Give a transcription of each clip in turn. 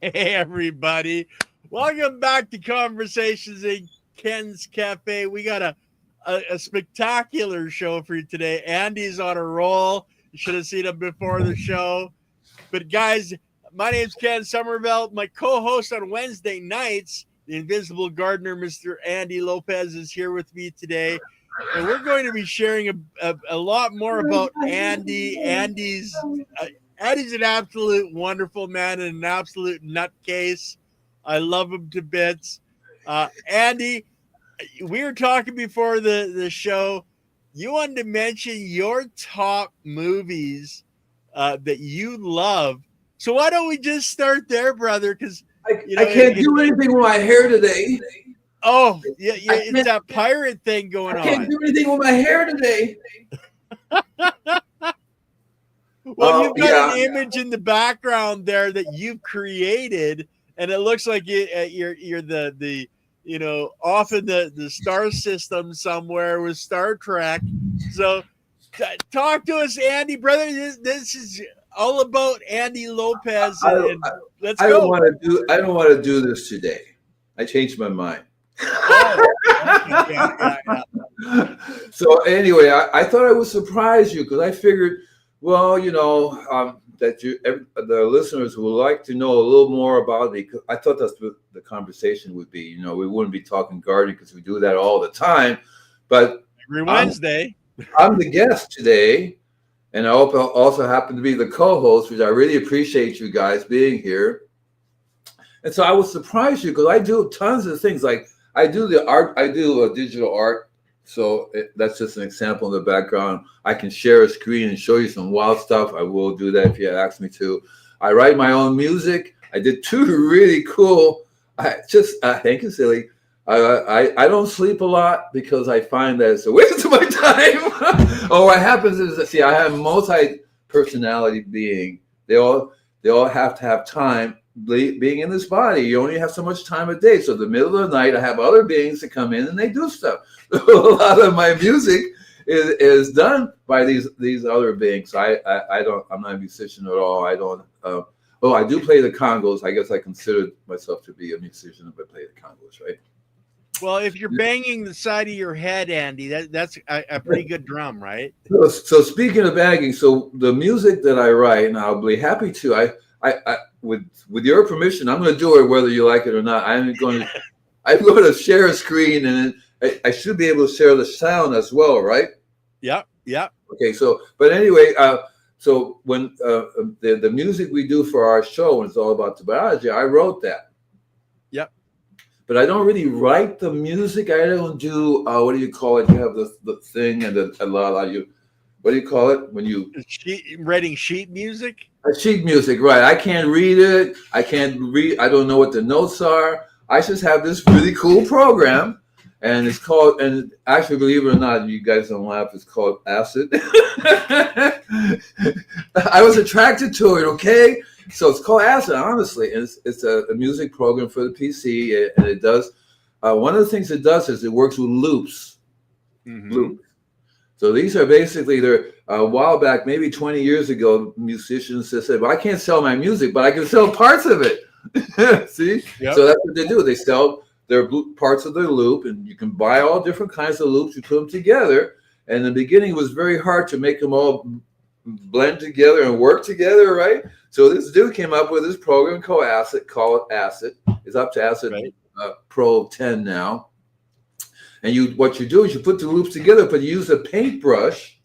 Hey, everybody. Welcome back to Conversations in Ken's Cafe. We got a spectacular show for you today. Andy's on a roll. You should have seen him before the show. But, guys, my name's Ken Somerville. My co host on Wednesday nights, the Invisible Gardener, Mr. Andy Lopez, is here with me today. And we're going to be sharing a lot more about Andy. Andy's an absolute wonderful man and an absolute nutcase. I love him to bits. Andy, we were talking before the show. You wanted to mention your top movies that you love. So why don't we just start there, brother? Because I can't do anything with my hair today. Oh, yeah, it's that pirate thing going on. I can't do anything with my hair today. Well, you've got an image in the background there that you've created, and it looks like you're the off in the star system somewhere with Star Trek. So, talk to us, Andy, brother. This is all about Andy Lopez. Let's go. I don't want to do this today. I changed my mind. Yeah. So anyway, I thought I would surprise you because I figured, well, that the listeners would like to know a little more about me. I thought that's what the conversation would be. We wouldn't be talking gardening because we do that all the time. But every Wednesday, I'm the guest today, and I also happen to be the co-host, which I really appreciate you guys being here. And so I will surprise you because I do tons of things. Like I do the art. I do digital art. So that's just an example in the background. I can share a screen and show you some wild stuff. I will do that if you ask me to. I write my own music. I did two really cool. Thank you, silly. I don't sleep a lot because I find that it's a waste of my time. What happens is, I have multi-personality being. They all have to have time being in this body. You only have so much time a day. So the middle of the night, I have other beings that come in and they do stuff. A lot of my music is done by these other beings. I'm not a musician at all. I don't. I do play the congos. I guess I consider myself to be a musician if I play the congos, right? Well, if you're banging the side of your head, Andy, that's a pretty good drum, right? So speaking of banging, so the music that I write, and I'll be happy to. I with your permission, I'm going to do it whether you like it or not. I'm going to share a screen, and I should be able to share the sound as well, right? Yeah. Okay. But anyway, so when the music we do for our show, and it's all about the biology, I wrote that. Yep. But I don't really write the music. I don't do what do you call it? You have the thing and a lot of you. What do you call it when you writing sheet music? Sheet music, right? I can't read it. I don't know what the notes are. I just have this really cool program, and it's called. And actually, believe it or not, you guys don't laugh. It's called Acid. I was attracted to it. Okay, so it's called Acid. Honestly, and it's a music program for the PC, and it does. One of the things it does is it works with loops. Mm-hmm. Loops. So these are basically, a while back, maybe 20 years ago, musicians said, well, I can't sell my music, but I can sell parts of it. See? Yep. So that's what they do. They sell their parts of their loop, and you can buy all different kinds of loops. You put them together. And in the beginning, it was very hard to make them all blend together and work together, right? So this dude came up with this program called Acid. It's up to Acid Pro 10 now. And what you do is you put the loops together, but you use a paintbrush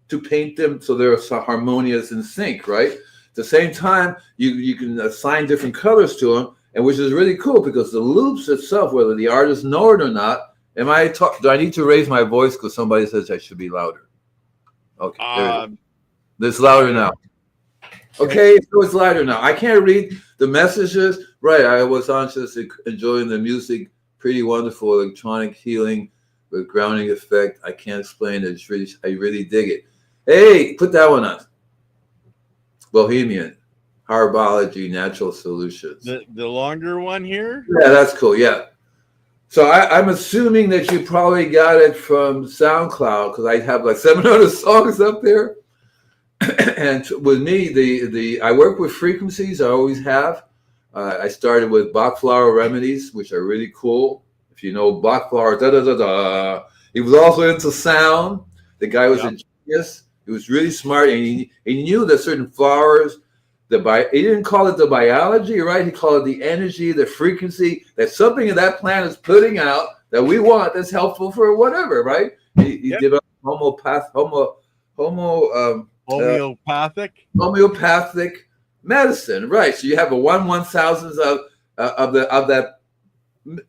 to paint them so they're harmonious and sync, right? At the same time, you can assign different colors to them, and which is really cool because the loops itself, whether the artist know it or not, do I need to raise my voice because somebody says I should be louder? Okay, it's louder now. Okay, so it's louder now. I can't read the messages. Right, I was on just enjoying the music. Pretty wonderful electronic healing with grounding effect. I can't explain it. I really dig it. Hey, put that one on. Bohemian, Herbology, Natural Solutions. The longer one here? Yeah, that's cool. Yeah. So I'm assuming that you probably got it from SoundCloud because I have like 700 songs up there. And with me, I work with frequencies. I always have. I started with Bach flower remedies, which are really cool. If you know Bach flower, da da da da. He was also into sound. The guy was a genius. He was really smart, and he knew that certain flowers, he didn't call it the biology, right? He called it the energy, the frequency, that something that plant is putting out that we want that's helpful for whatever, right? He developed homeopathic medicine, right? So you have a 1/1000th of that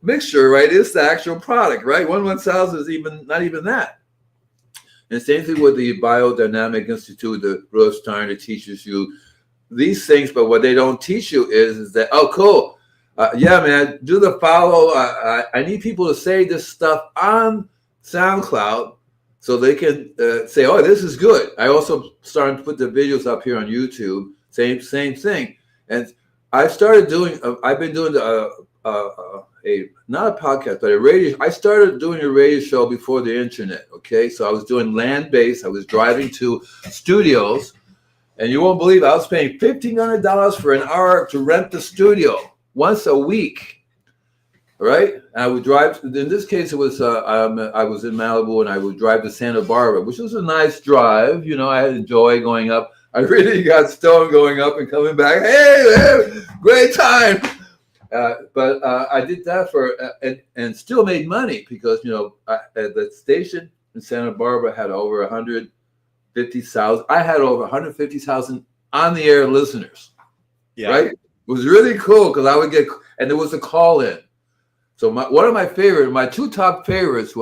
mixture, right? It's the actual product, right? 1/1000 is not even that. And same thing with the Biodynamic Institute, the Rothstein, that teaches you these things, but what they don't teach you is that, oh, cool. Yeah, man, do the follow. I need people to say this stuff on SoundCloud so they can say, oh, this is good. I also started to put the videos up here on YouTube. Same thing. And I've been doing not a podcast, but a radio. I started doing a radio show before the internet. Okay, so I was doing land-based. I was driving to studios, and you won't believe it, I was paying $1,500 for an hour to rent the studio once a week. Right? And I would drive. In this case, it was I was in Malibu, and I would drive to Santa Barbara, which was a nice drive. You know, I enjoy going up. I really got stoned going up and coming back. Hey, great time. But I did that and still made money because, you know, the station in Santa Barbara had over 150,000. I had over 150,000 on the air listeners. Yeah. Right. It was really cool because I would get, and there was a call in. So my two top favorites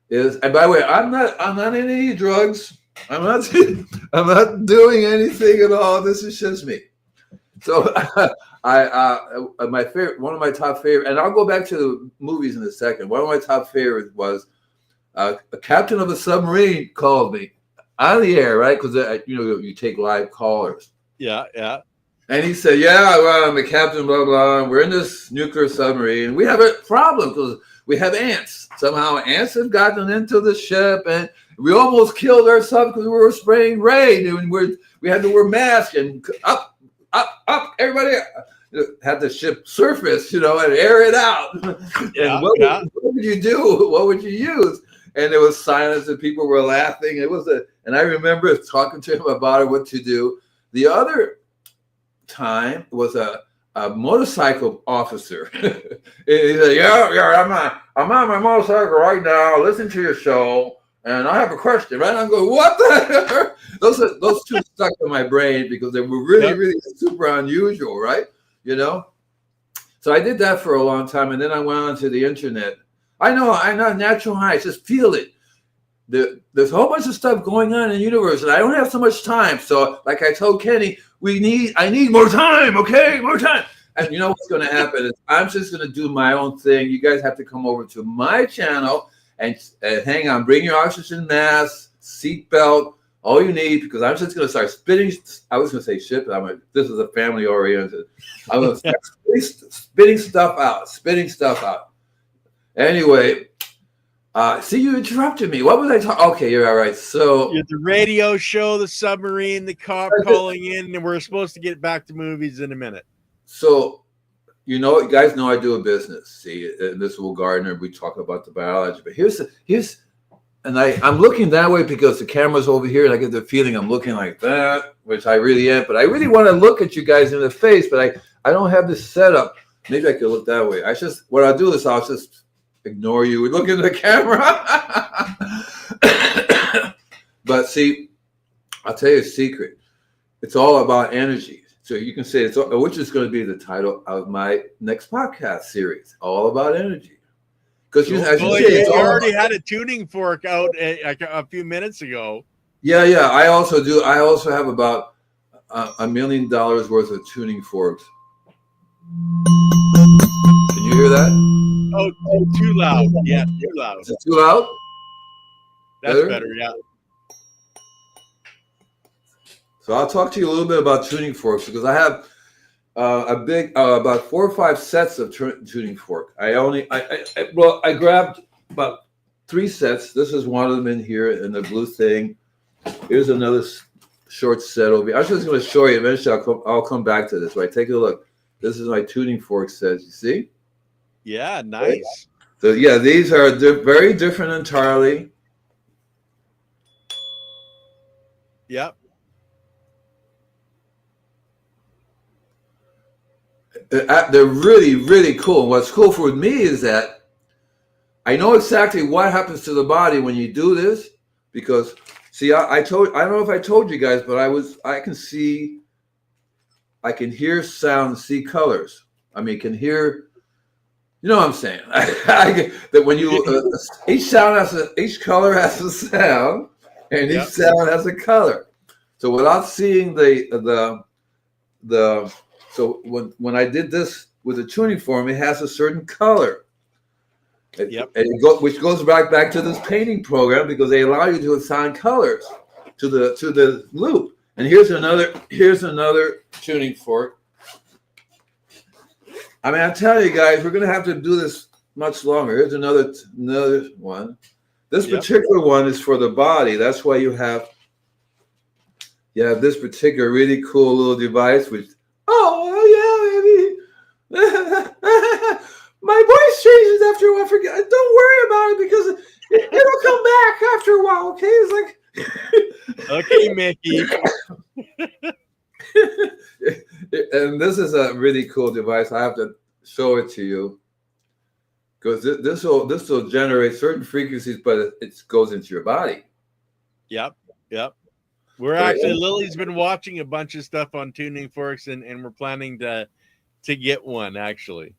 is, and by the way, I'm not in any drugs. I'm not doing anything at all. This is just me. So one of my top favorite, and I'll go back to the movies in a second. One of my top favorites was a captain of a submarine called me on the air, right? Because you take live callers. Yeah. And he said, "Yeah, well, I'm the captain, blah blah. We're in this nuclear submarine. We have a problem because we have ants. Somehow ants have gotten into the ship, and we almost killed ourselves because we were spraying rain, and we had to wear masks and up, everybody had the ship surface, and air it out. And what would you do? What would you use?" And there was silence, and people were laughing. And I remember talking to him about it, what to do. The other time was a motorcycle officer. He said, "Yeah, I'm on my motorcycle right now. Listen to your show, and I have a question." Right? I'm going, "What the?" Those two stuck in my brain because they were really super unusual, right? So I did that for a long time, and then I went onto the internet. I know natural high. Just feel it. There's a whole bunch of stuff going on in the universe, and I don't have so much time. So, like I told Kenny, I need more time. Okay, more time. And you know what's going to happen is I'm just going to do my own thing. You guys have to come over to my channel and hang on. Bring your oxygen mask, seatbelt, all you need, because I'm just going to start spitting. I was going to say shit, but this is a family oriented. I'm going to start spitting stuff out. Anyway. See, you interrupted me. What was I talking? Okay, you're all right. So the radio show, the submarine, the cop calling in, and we're supposed to get back to movies in a minute. So, you guys know I do a business. See, in this Will Gardner, we talk about the biology. But and I'm looking that way because the camera's over here, and I get the feeling I'm looking like that, which I really am. But I really want to look at you guys in the face, but I don't have this setup. Maybe I could look that way. What I'll do is I'll just ignore you. We look into the camera. But see, I'll tell you a secret. It's all about energy. So you can say which is going to be the title of my next podcast series, all about energy. Because you already had a tuning fork out a few minutes ago. Yeah. I also do. I also have about $1 million worth of tuning forks. Can you hear that? Oh, too loud. Yeah, too loud. Is it too loud? That's better, yeah. So I'll talk to you a little bit about tuning forks because I have about 4 or 5 sets of tuning fork. I grabbed about 3 sets. This is one of them in here in the blue thing. Here's another short set over here. I was just going to show you. Eventually, I'll come back to this. Right, take a look. This is my tuning fork sets. You see? Yeah, nice. So yeah, these are very different entirely. Yep. They're really, really cool. And what's cool for me is that I know exactly what happens to the body when you do this, because see, I don't know if I told you guys, but I can see, I can hear sound, see colors. I mean, can hear, you know what I'm saying? That when you each color has a sound, and each sound has a color. So without seeing so when I did this with the tuning form, it has a certain color. Yep. And which goes back to this painting program, because they allow you to assign colors to the loop. And here's another tuning fork. I mean, I tell you guys, we're gonna have to do this much longer. Here's another one. This particular one is for the body. That's why you have this particular really cool little device, which my voice changes after a while. Don't worry about it, because it'll come back after a while. Okay, it's like okay, Mickey. And this is a really cool device. I have to show it to you, because this will generate certain frequencies, but it goes into your body. Yep. We're actually, Lily's been watching a bunch of stuff on tuning forks, and we're planning to get one actually.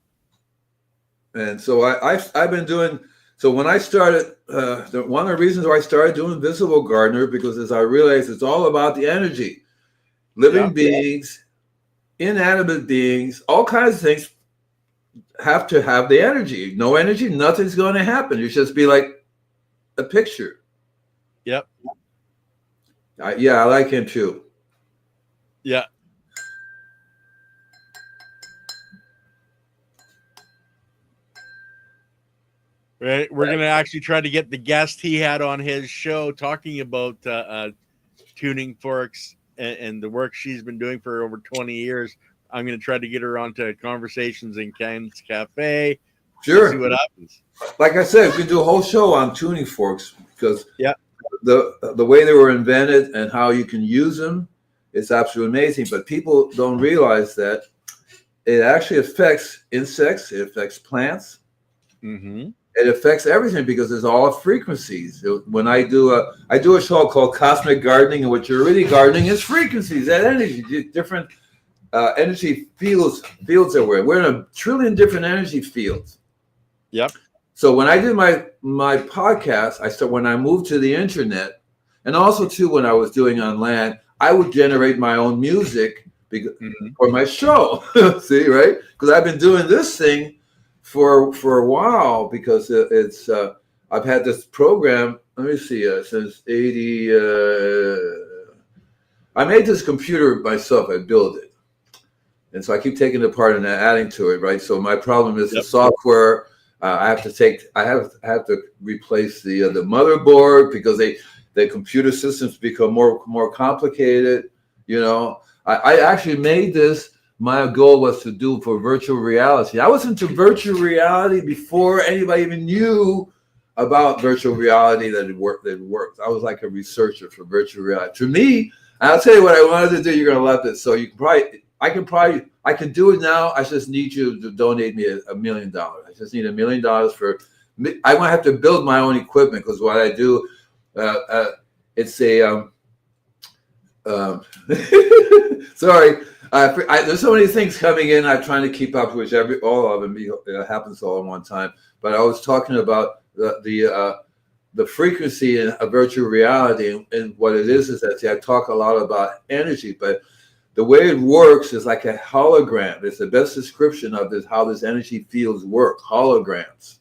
And so I've been doing. So when I started, one of the reasons why I started doing Visible Gardener, because as I realized, it's all about the energy. Living beings, inanimate beings, all kinds of things have to have the energy. No energy, nothing's going to happen. You just be like a picture. Yep. I like him too. Yeah. Right. We're going to actually try to get the guest he had on his show talking about tuning forks and the work she's been doing for over 20 years. I'm going to try to get her onto Conversations in Ken's Cafe. Sure. See what happens. Like I said, we can do a whole show on tuning forks, because the way they were invented and how you can use them is absolutely amazing. But people don't realize that it actually affects insects. It affects plants. Mm-hmm. It affects everything, because it's all frequencies. When I do a show called Cosmic Gardening, and what you're really gardening is frequencies, that energy, different energy fields that we're in a trillion different energy fields. Yep. So when I did my podcast, when I moved to the internet, and also too when I was doing on land, I would generate my own music for my show. See, right? Because I've been doing this thing for a while, because it's I've had this program. Let me see, since 80. I made this computer myself. I built it, and so I keep taking it apart and adding to it. Right. So my problem is the software. I have to replace the motherboard, because the computer systems become more complicated. You know, I actually made this. My goal was to do for virtual reality. I was into virtual reality before anybody even knew about virtual reality that it worked. I was like a researcher for virtual reality. To me, I'll tell you what I wanted to do. You're gonna love it. So I can do it now. I just need you to donate me $1 million. I just need $1 million for. I might have to build my own equipment, because what I do, it's a. Sorry, there's so many things coming in. I'm trying to keep up with all of them. It happens all at one time. But I was talking about the frequency in a virtual reality, and what it is that I talk a lot about energy, but the way it works is like a hologram. It's the best description of this, how this energy fields work, holograms.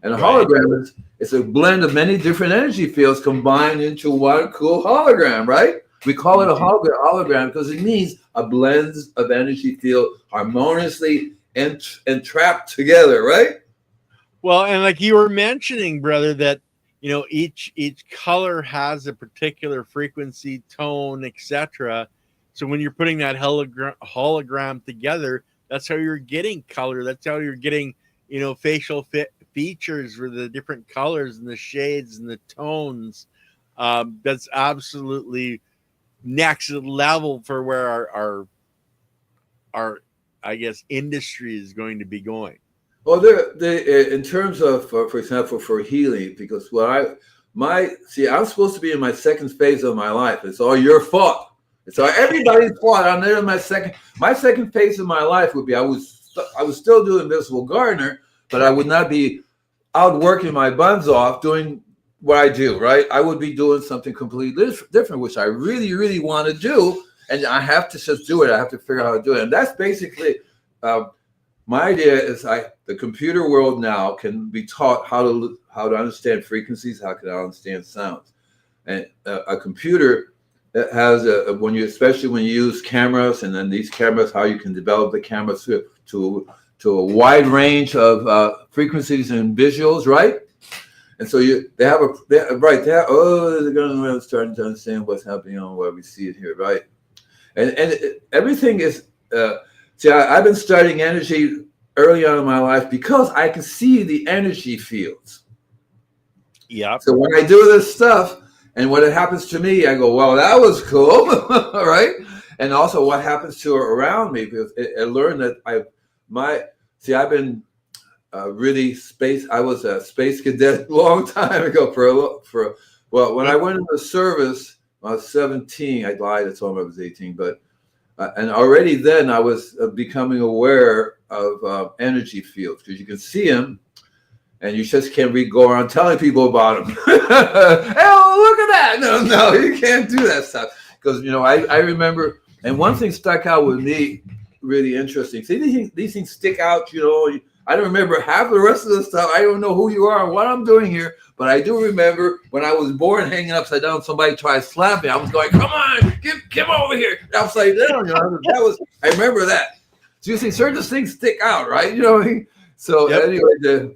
And a hologram is a blend of many different energy fields combined into one cool hologram, right? We call it a hologram because it means a blend of energy field harmoniously entrapped together, right? Well, and like you were mentioning, brother, that each color has a particular frequency, tone, etc. So when you're putting that hologram together, that's how you're getting color. That's how you're getting, facial features for the different colors and the shades and the tones. That's absolutely next level for where our I guess industry is going to be going. Well, in terms of, for example, for healing, because I'm supposed to be in my second phase of my life. It's all your fault. It's all everybody's fault. I'm there in my second phase of my life would be I was still doing Invisible Gardener, but I would not be out working my buns off doing what I do, right? I would be doing something completely different, which I really, really want to do. And I have to just do it. I have to figure out how to do it. And that's basically my idea is the computer world now can be taught how to understand frequencies, how to understand sounds. And a computer that has especially when you use cameras, and then these cameras, how you can develop the cameras to a wide range of frequencies and visuals, right? And so they're going to starting to understand what's happening on where we see it here, right? And everything is. I've been studying energy early on in my life because I can see the energy fields. Yeah. So when I do this stuff, and when it happens to me, I go, "Well, that was cool," right? And also, what happens to around me? Because I learned that I've been really space. I was a space cadet a long time ago when I went into service, I was 17. I lied. I told them I was 18, but and already then I was becoming aware of energy fields because you can see them, and you just can't go around telling people about them. Oh, look at that! No, you can't do that stuff because I remember. And one thing stuck out with me, really interesting. See, these things stick out. I don't remember half the rest of the stuff. I don't know who you are and what I'm doing here, but I do remember when I was born hanging upside down. Somebody tried to slap me. I was going, "Come on, come over here!" Upside down. I remember that. So you see, certain things stick out, right? So yep. Anyway,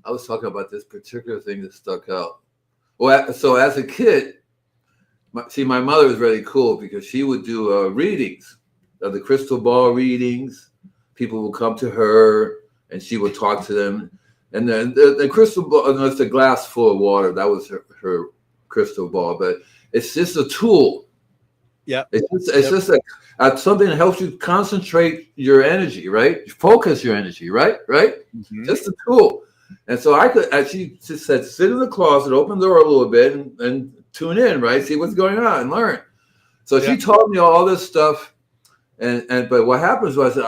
I was talking about this particular thing that stuck out. Well, so as a kid, my mother was really cool because she would do readings, the crystal ball readings. People would come to her and she would talk to them. And then the crystal ball, it's a glass full of water. That was her crystal ball, but it's just a tool. Yeah. It's just something that helps you concentrate your energy, right? Focus your energy, right? Mm-hmm. Just a tool. And so she just said, sit in the closet, open the door a little bit and tune in, right? See what's going on and learn. So she taught me all this stuff. But what happens was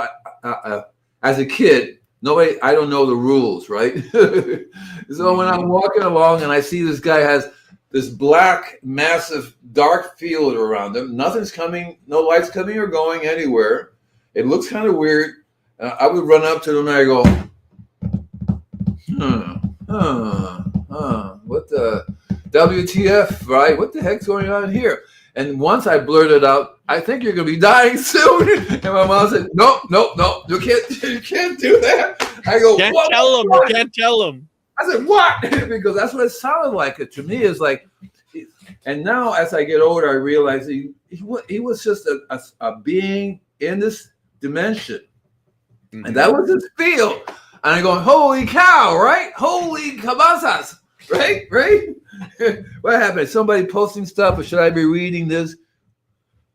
as a kid, I don't know the rules, right? So when I'm walking along and I see this guy has this black, massive, dark field around him, nothing's coming, no light's coming or going anywhere. It looks kind of weird. I would run up to him and I go, what the WTF, right? What the heck's going on here? And once I blurted out, "I think you're going to be dying soon." And my mom said, No, you can't do that. I go, "Can't tell him. You can't tell him." I said, "What?" Because that's what it sounded like. It to me is like, and now as I get older, I realize he was just a being in this dimension. Mm-hmm. And that was his field. And I go, "Holy cow, right? Holy cabazas, right? What happened? Somebody posting stuff, or should I be reading this?"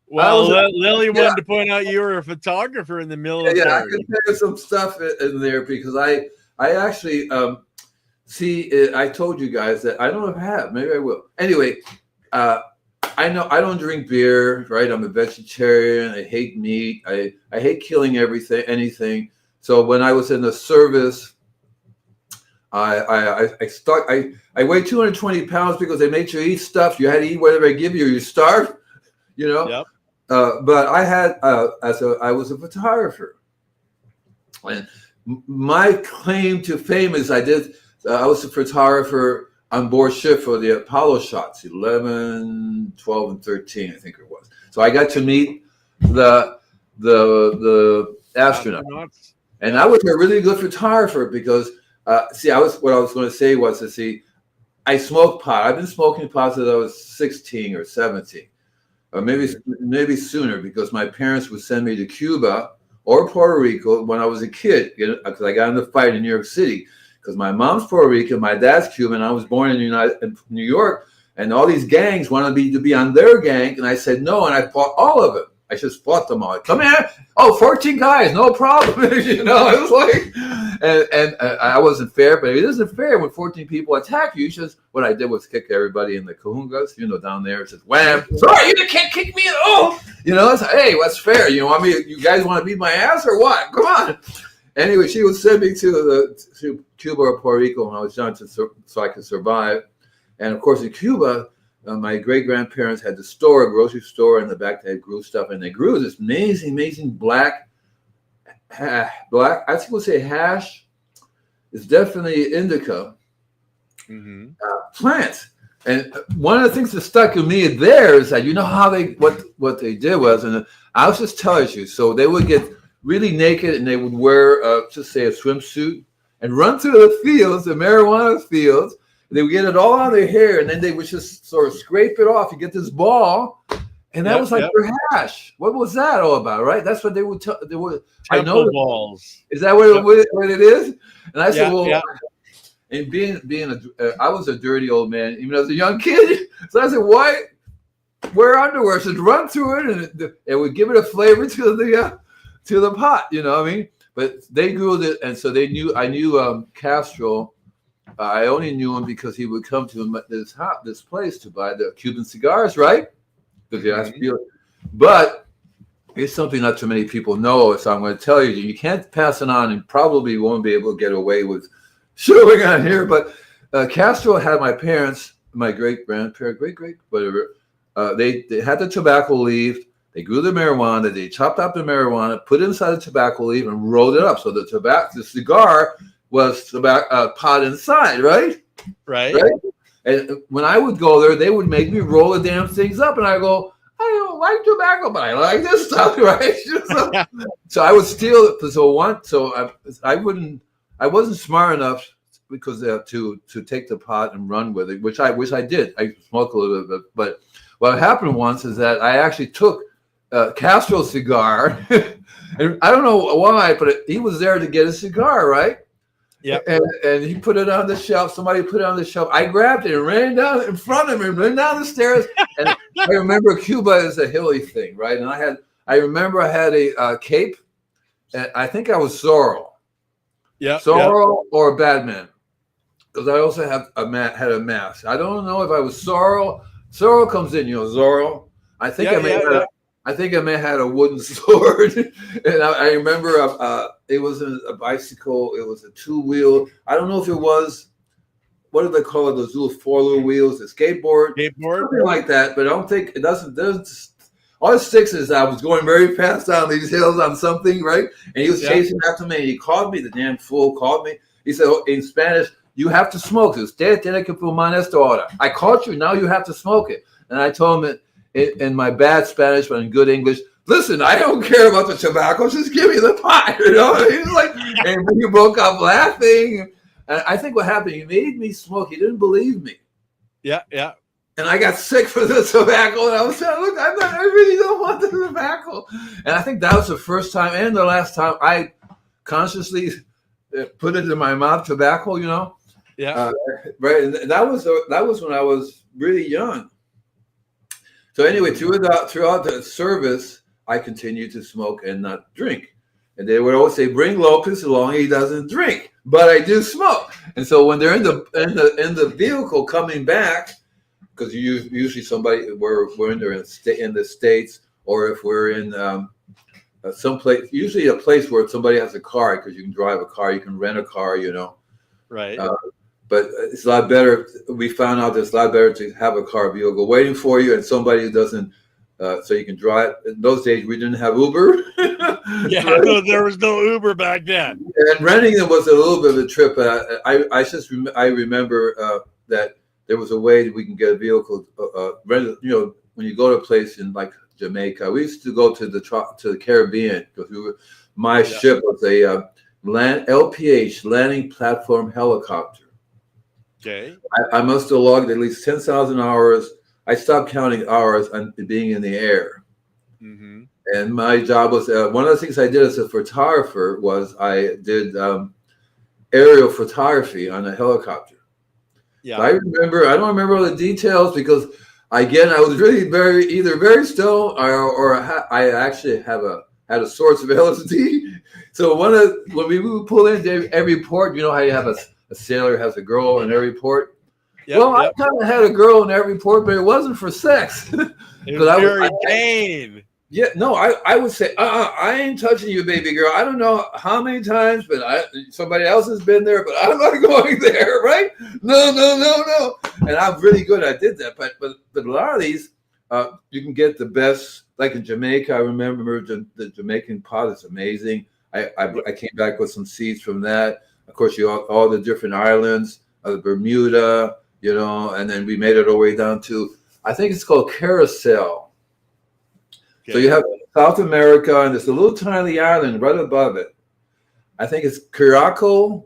Well, Lily wanted to point out you were a photographer in the military. Yeah, I can tell you some stuff in there because I actually I told you guys that I don't know if I have. Maybe I will. Anyway, I know I don't drink beer, right? I'm a vegetarian. I hate meat. I hate killing anything. So when I was in the service, I weighed 220 pounds because they made you eat stuff. You had to eat whatever they give you. You starve, Yep. But I had I was a photographer, and my claim to fame is I was a photographer on board ship for the Apollo shots, 11, 12, and 13, I think it was. So I got to meet the astronauts. And I was a really good photographer because what I was going to say was I I smoked pot. I've been smoking pot since I was 16 or 17, or maybe sooner, because my parents would send me to Cuba or Puerto Rico when I was a kid, because I got in a fight in New York City. Because my mom's Puerto Rican, my dad's Cuban. I was born in New York, and all these gangs wanted me to be on their gang, and I said no, and I fought all of it. I just fought them all. Come here. Oh, 14 guys, no problem. It was like, and I wasn't fair, but it isn't fair when 14 people attack you. Just what I did was kick everybody in the kahungas, down there. It says, wham. Sorry, you can't kick me at all. It's like, hey, what's fair? You guys want to beat my ass or what? Come on. Anyway, she would send me to Cuba or Puerto Rico when I was young so I could survive. And of course, in Cuba, my great-grandparents had a grocery store in the back that grew stuff, and they grew this amazing black, I think we'll say hash. It's definitely indica plant. And one of the things that stuck with me there is that how what they did was, and I'll just tell you. So they would get really naked, and they would wear just say a swimsuit and run through the fields, the marijuana fields. They would get it all on their hair, and then they would just sort of scrape it off. You get this ball, and that was like their hash. What was that all about, right? That's what they would tell. They would. I know balls. Is that what it is? And I said, well, and I was a dirty old man, even as a young kid. So I said, why wear underwear? So run through it, and it would give it a flavor to the pot. You know what I mean? But they grew it, and so I knew Castro. I only knew him because he would come to this place to buy the Cuban cigars, right? But it's something not too many people know, so I'm going to tell you. You can't pass it on, and probably won't be able to get away with showing on here. But Castro had my parents, my great-grandparents, whatever. They had the tobacco leaf. They grew the marijuana. They chopped up the marijuana, put it inside the tobacco leaf, and rolled it up. So the cigar was pot inside, right? Right. And when I would go there, they would make me roll the damn things up, and I go, I don't like tobacco, but I like this stuff, right? So I would steal it. So I wasn't smart enough because to take the pot and run with it, which I did. I smoked a little bit, but what happened once is that I actually took Castro's cigar, and I don't know why, but he was there to get a cigar, right? Yeah, and he put it on the shelf. Somebody put it on the shelf. I grabbed it and ran down in front of him, ran down the stairs. And I remember Cuba is a hilly thing, right? And I remember I had a cape, and I think I was Zorro. Yeah, Zorro or Batman, because I also had a mask. I don't know if I was Zorro. Zorro comes in, Zorro. I think I think I may have had a wooden sword, and I remember it was a bicycle. It was a two-wheel. I don't know if it was, what do they call it? Those little four-wheel wheels, a skateboard, something like that. But I don't think it doesn't. All it sticks is I was going very fast down these hills on something, right? And he was chasing after me. And he called me. The damn fool called me. He said in Spanish, "You have to smoke. Usted tiene que fumar esto ahora. I caught you. Now you have to smoke it." And I told him in my bad Spanish, but in good English, listen, I don't care about the tobacco. Just give me the pot. He was like, and we broke up laughing. And I think what happened, he made me smoke. He didn't believe me. Yeah. And I got sick for the tobacco. And I was saying, look, I really don't want the tobacco. And I think that was the first time and the last time I consciously put it in my mouth, tobacco, Yeah. Right. And that was when I was really young. So anyway, throughout the service, I continued to smoke and not drink. And they would always say, "Bring Lopez along. He doesn't drink, but I do smoke." And so when they're in the vehicle coming back, because usually we're in the States, or if we're in some place, usually a place where somebody has a car, because you can drive a car, you can rent a car, Right. But it's a lot better. We found out that it's a lot better to have a car vehicle waiting for you and somebody who doesn't, so you can drive. In those days, we didn't have Uber. No, there was no Uber back then. And renting them was a little bit of a trip. I remember that there was a way that we can get a vehicle rented. When you go to a place in like Jamaica, we used to go to the Caribbean because my ship was a LPH landing platform helicopter. Okay. I must have logged at least 10,000 hours. I stopped counting hours on being in the air. Mm-hmm. And my job was one of the things I did as a photographer was I did aerial photography on a helicopter. Yeah. So I don't remember all the details because again, I was really either very stoned or I actually had a source of LSD. So when we would pull into every port, you know how you have a sailor has a girl in every port. Yep, Well, I kind of had a girl in every port, but it wasn't for sex. It was Mary Jane. Yeah, no, I would say, I ain't touching you, baby girl. I don't know how many times, but somebody else has been there, but I'm not going there, right? No. And I'm really good. I did that, but a lot of these, you can get the best. Like in Jamaica, I remember the Jamaican pot is amazing. I came back with some seeds from that. Of course, all the different islands, Bermuda, you know, and then we made it all the way down to, I think it's called Carousel. So you have South America, and there's a little tiny island right above it. I think it's Curaçao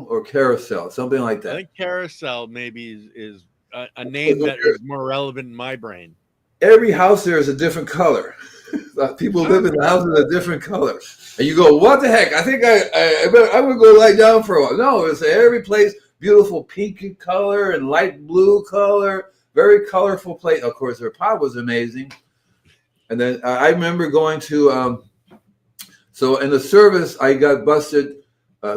or Carousel, something like that. I think Carousel maybe is a name that is more relevant in my brain. Every house there is a different color. People live in the house with a different color. And you go, what the heck? I think I'm going to go lie down for a while. No, it's every place, beautiful pink color and light blue color, very colorful place. Of course, their pot was amazing. And then I remember going to, so in the service, I got busted,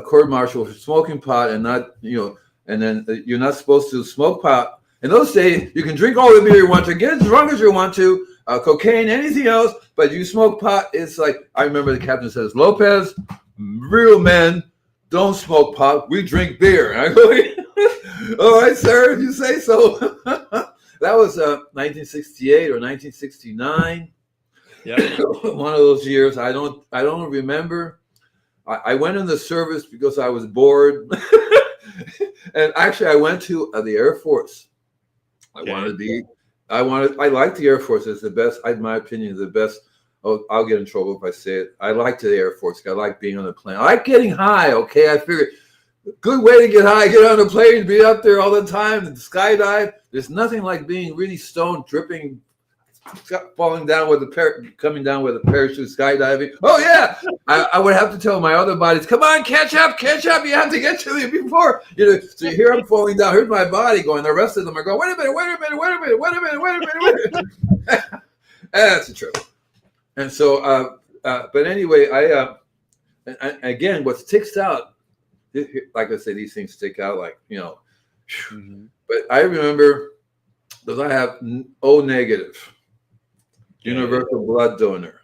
court martial for smoking pot and not, you know, and then you're not supposed to smoke pot. In those days, you can drink all the beer you want to, get as drunk as you want to, cocaine, anything else, but you smoke pot, it's like, I remember the captain says, Lopez, real men don't smoke pot, we drink beer. And I go, all right, sir, if you say so. That was 1968 or 1969. Yeah, one of those years. I don't remember. I went in the service because I was bored, and actually I went to the Air Force. I liked the Air Force. It's the best, in my opinion, the best. Oh, I'll get in trouble if I say it. I liked the Air Force. I like being on the plane. I like getting high. Okay, I figured good way to get high. Get on the plane, be up there all the time, and skydive. There's nothing like being really stoned, dripping, falling down with coming down with a parachute, skydiving. Oh yeah, I would have to tell my other bodies, come on, catch up. You have to get to me before, you know. So here I'm falling down. Here's my body going. The rest of them are going. Wait a minute. That's the truth. And so, but anyway, I again, what sticks out, like I say, these things stick out, like, you know. Mm-hmm. But I remember because I have O negative. Universal blood donor.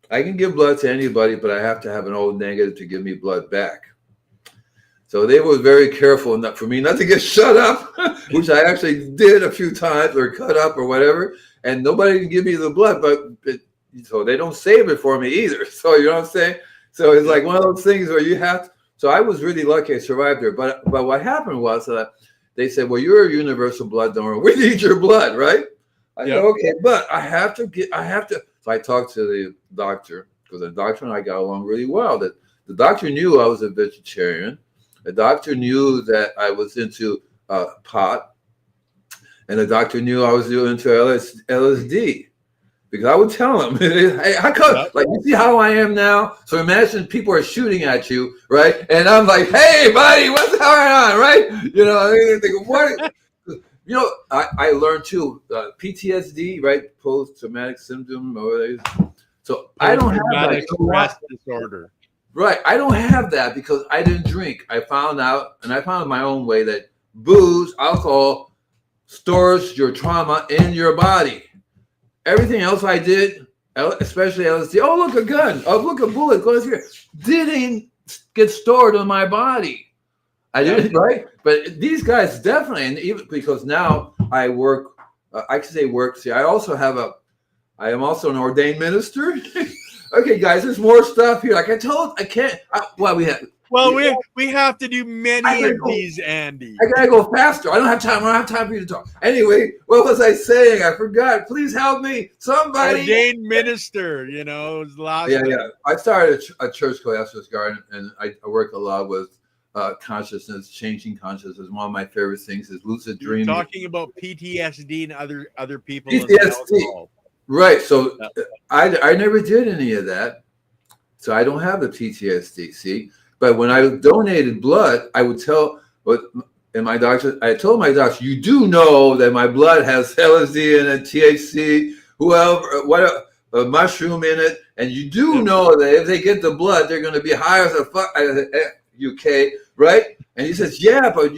I can give blood to anybody, but I have to have an O negative to give me blood back. So they were very careful for me not to get shut up, which I actually did a few times, or cut up or whatever. And nobody can give me the blood, so they don't save it for me either. So you know what I'm saying? So it's like one of those things where you have to. So I was really lucky I survived there. But what happened was they said, well, you're a universal blood donor. We need your blood, right? I said, okay, but I have to. So I talked to the doctor, because the doctor and I got along really well. That the doctor knew I was a vegetarian. The doctor knew that I was into pot, and the doctor knew I was into LSD. Because I would tell him, hey, how come, like, you see how I am now? So imagine people are shooting at you, right? And I'm like, hey, buddy, what's going on, right? You know, I think, what? You know, I learned too, PTSD, right? Post-traumatic syndrome, or whatever. So I don't have that. Stress disorder. Right. I don't have that because I didn't drink. I found out, and I found my own way, that booze, alcohol, stores your trauma in your body. Everything else I did, especially LSD, oh, look, a gun. Oh, look, a bullet goes here. Didn't get stored in my body. I didn't, right? But these guys definitely, and even because now I work, I can say work. See, I am also an ordained minister. Okay, guys, there's more stuff here. Like I can't. We have to do many of these, Andy. I gotta go faster. I don't have time for you to talk. Anyway, what was I saying? I forgot. Please help me, somebody. Ordained minister, you know, Yeah. I started a church called Esther's Garden, and I work a lot with consciousness, changing consciousness. One of my favorite things is lucid dreaming. You're talking about PTSD and other people. PTSD, right? So I never did any of that, so I don't have the PTSD. See, but when I donated blood, I would tell I told my doctor, you do know that my blood has LSD in it, THC, a mushroom in it, and you do know that if they get the blood, they're going to be high as a fuck. UK, right? And he says, yeah, but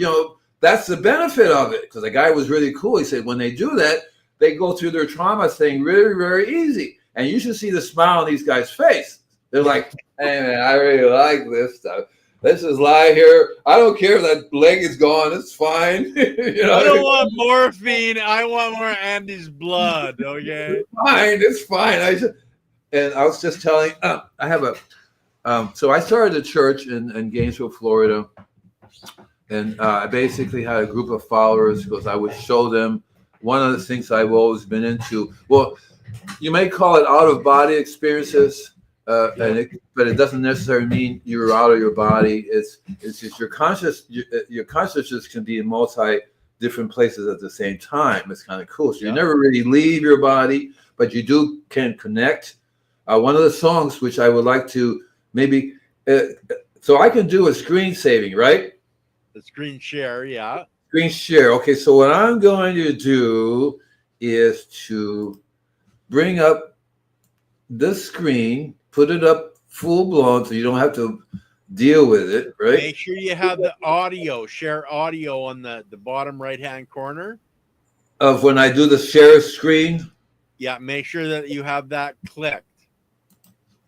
that's the benefit of it. Because the guy was really cool. He said, when they do that, they go through their trauma thing very, very easy. And you should see the smile on these guys' face. They're like, hey man, I really like this stuff. Let's just lie here. I don't care if that leg is gone. It's fine. I don't want morphine. I want more Andy's blood. Okay. It's fine. I was just telling, I have so I started a church in Gainesville, Florida, and I basically had a group of followers because I would show them one of the things I've always been into. Well, you may call it out-of-body experiences, but it doesn't necessarily mean you're out of your body. It's just your consciousness can be in multi different places at the same time. It's kind of cool. So you never really leave your body, but you can connect. One of the songs which I would like to maybe so I can do a screen saving, right? The screen share, yeah. Screen share. Okay, so what I'm going to do is to bring up this screen, put it up full blown so you don't have to deal with it, right? Make sure you have the audio, share audio on the bottom right-hand corner. Of when I do the share screen? Yeah, make sure that you have that clicked.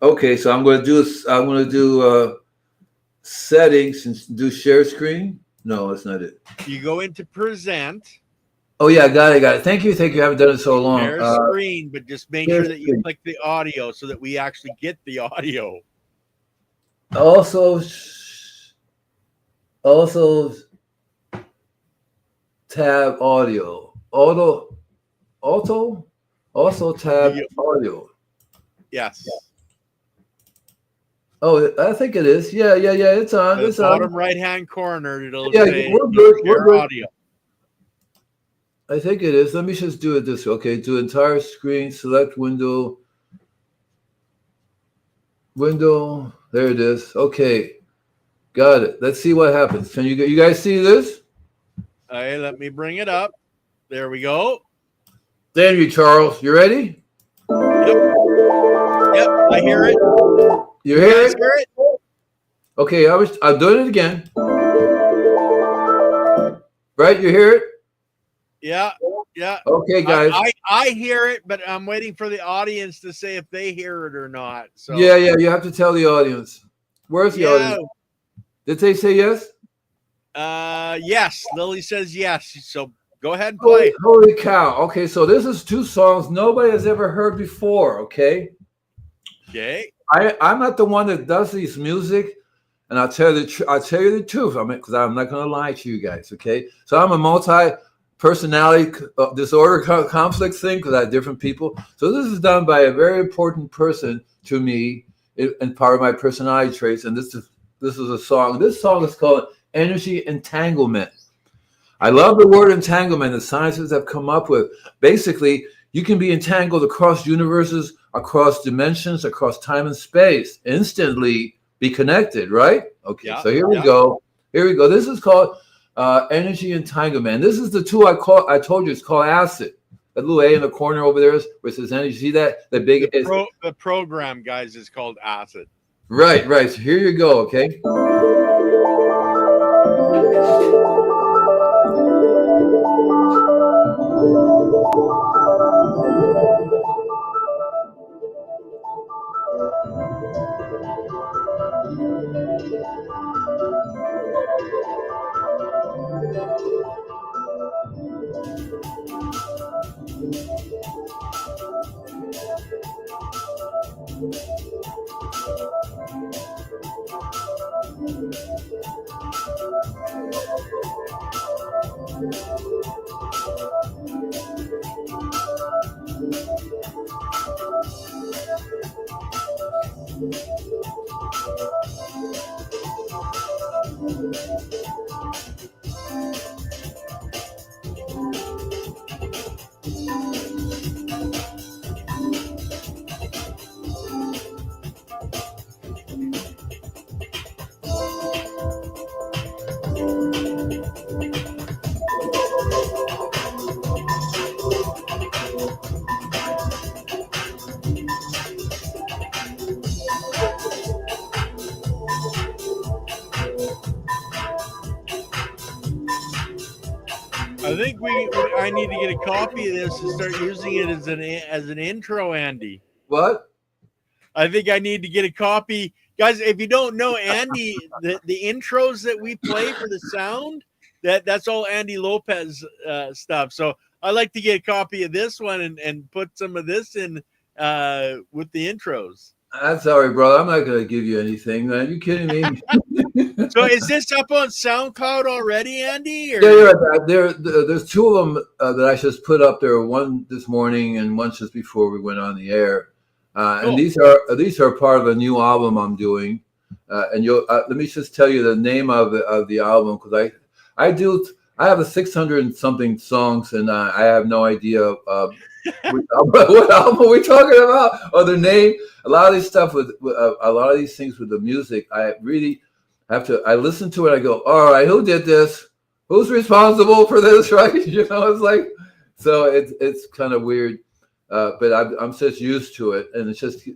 Okay, so I'm going to do settings and do share screen. No, that's not it. You go into present. Oh yeah, got it. Thank you. I haven't done it so long. Share screen, but just make sure that you click the audio so that we actually get the audio. Also tab audio. Also tab audio. Yes. Oh, I think it is. Yeah. It's on. It's on. Bottom right-hand corner. It'll say we're good. Audio. I think it is. Let me just do it this way. Okay, do entire screen. Select window. There it is. Okay, got it. Let's see what happens. Can you guys see this? Hey, let me bring it up. There we go. Thank you, Charles. You ready? Yep. I hear it. You hear it? Okay, I'm doing it again. Right, you hear it? Yeah. Okay, guys. I hear it, but I'm waiting for the audience to say if they hear it or not. So yeah, you have to tell the audience. Where's the audience? Did they say yes? Yes. Lily says yes. So go ahead and play. Holy cow. Okay, so this is two songs nobody has ever heard before, okay? Okay. I'm not the one that does these music, and I'll tell you the truth. Because I'm not going to lie to you guys. Okay, so I'm a multi-personality disorder conflict thing because I have different people. So this is done by a very important person to me, and part of my personality traits. And this is a song. This song is called "Energy Entanglement." I love the word entanglement. The scientists have come up with basically you can be entangled across universes, across dimensions, across time and space, instantly be connected, right? Okay, so here we go. This is called energy entanglement. This is the tool I told you it's called acid. That little A in the corner over there where it says energy. See that? The program, guys, is called acid. Right. So here you go, okay? I think I need to get a copy of this and start using it as an intro, Andy. What? I think I need to get a copy. Guys, if you don't know Andy, the intros that we play for the sound, that's all Andy Lopez stuff. So I like to get a copy of this one and put some of this in with the intros. I'm sorry, brother. I'm not going to give you anything. Are you kidding me? So is this up on SoundCloud already, Andy? Or? Yeah, there's two of them that I just put up there. One this morning and one just before we went on the air. And these are part of a new album I'm doing. And you'll let me just tell you the name of the album, because I have a 600 and something songs, and I have no idea what album are we talking about or the name. A lot of this stuff with a lot of these things with the music, I really have to. I listen to it. I go, all right, who did this? Who's responsible for this? Right? You know, it's like, so it's kind of weird, but I'm just used to it, and it's just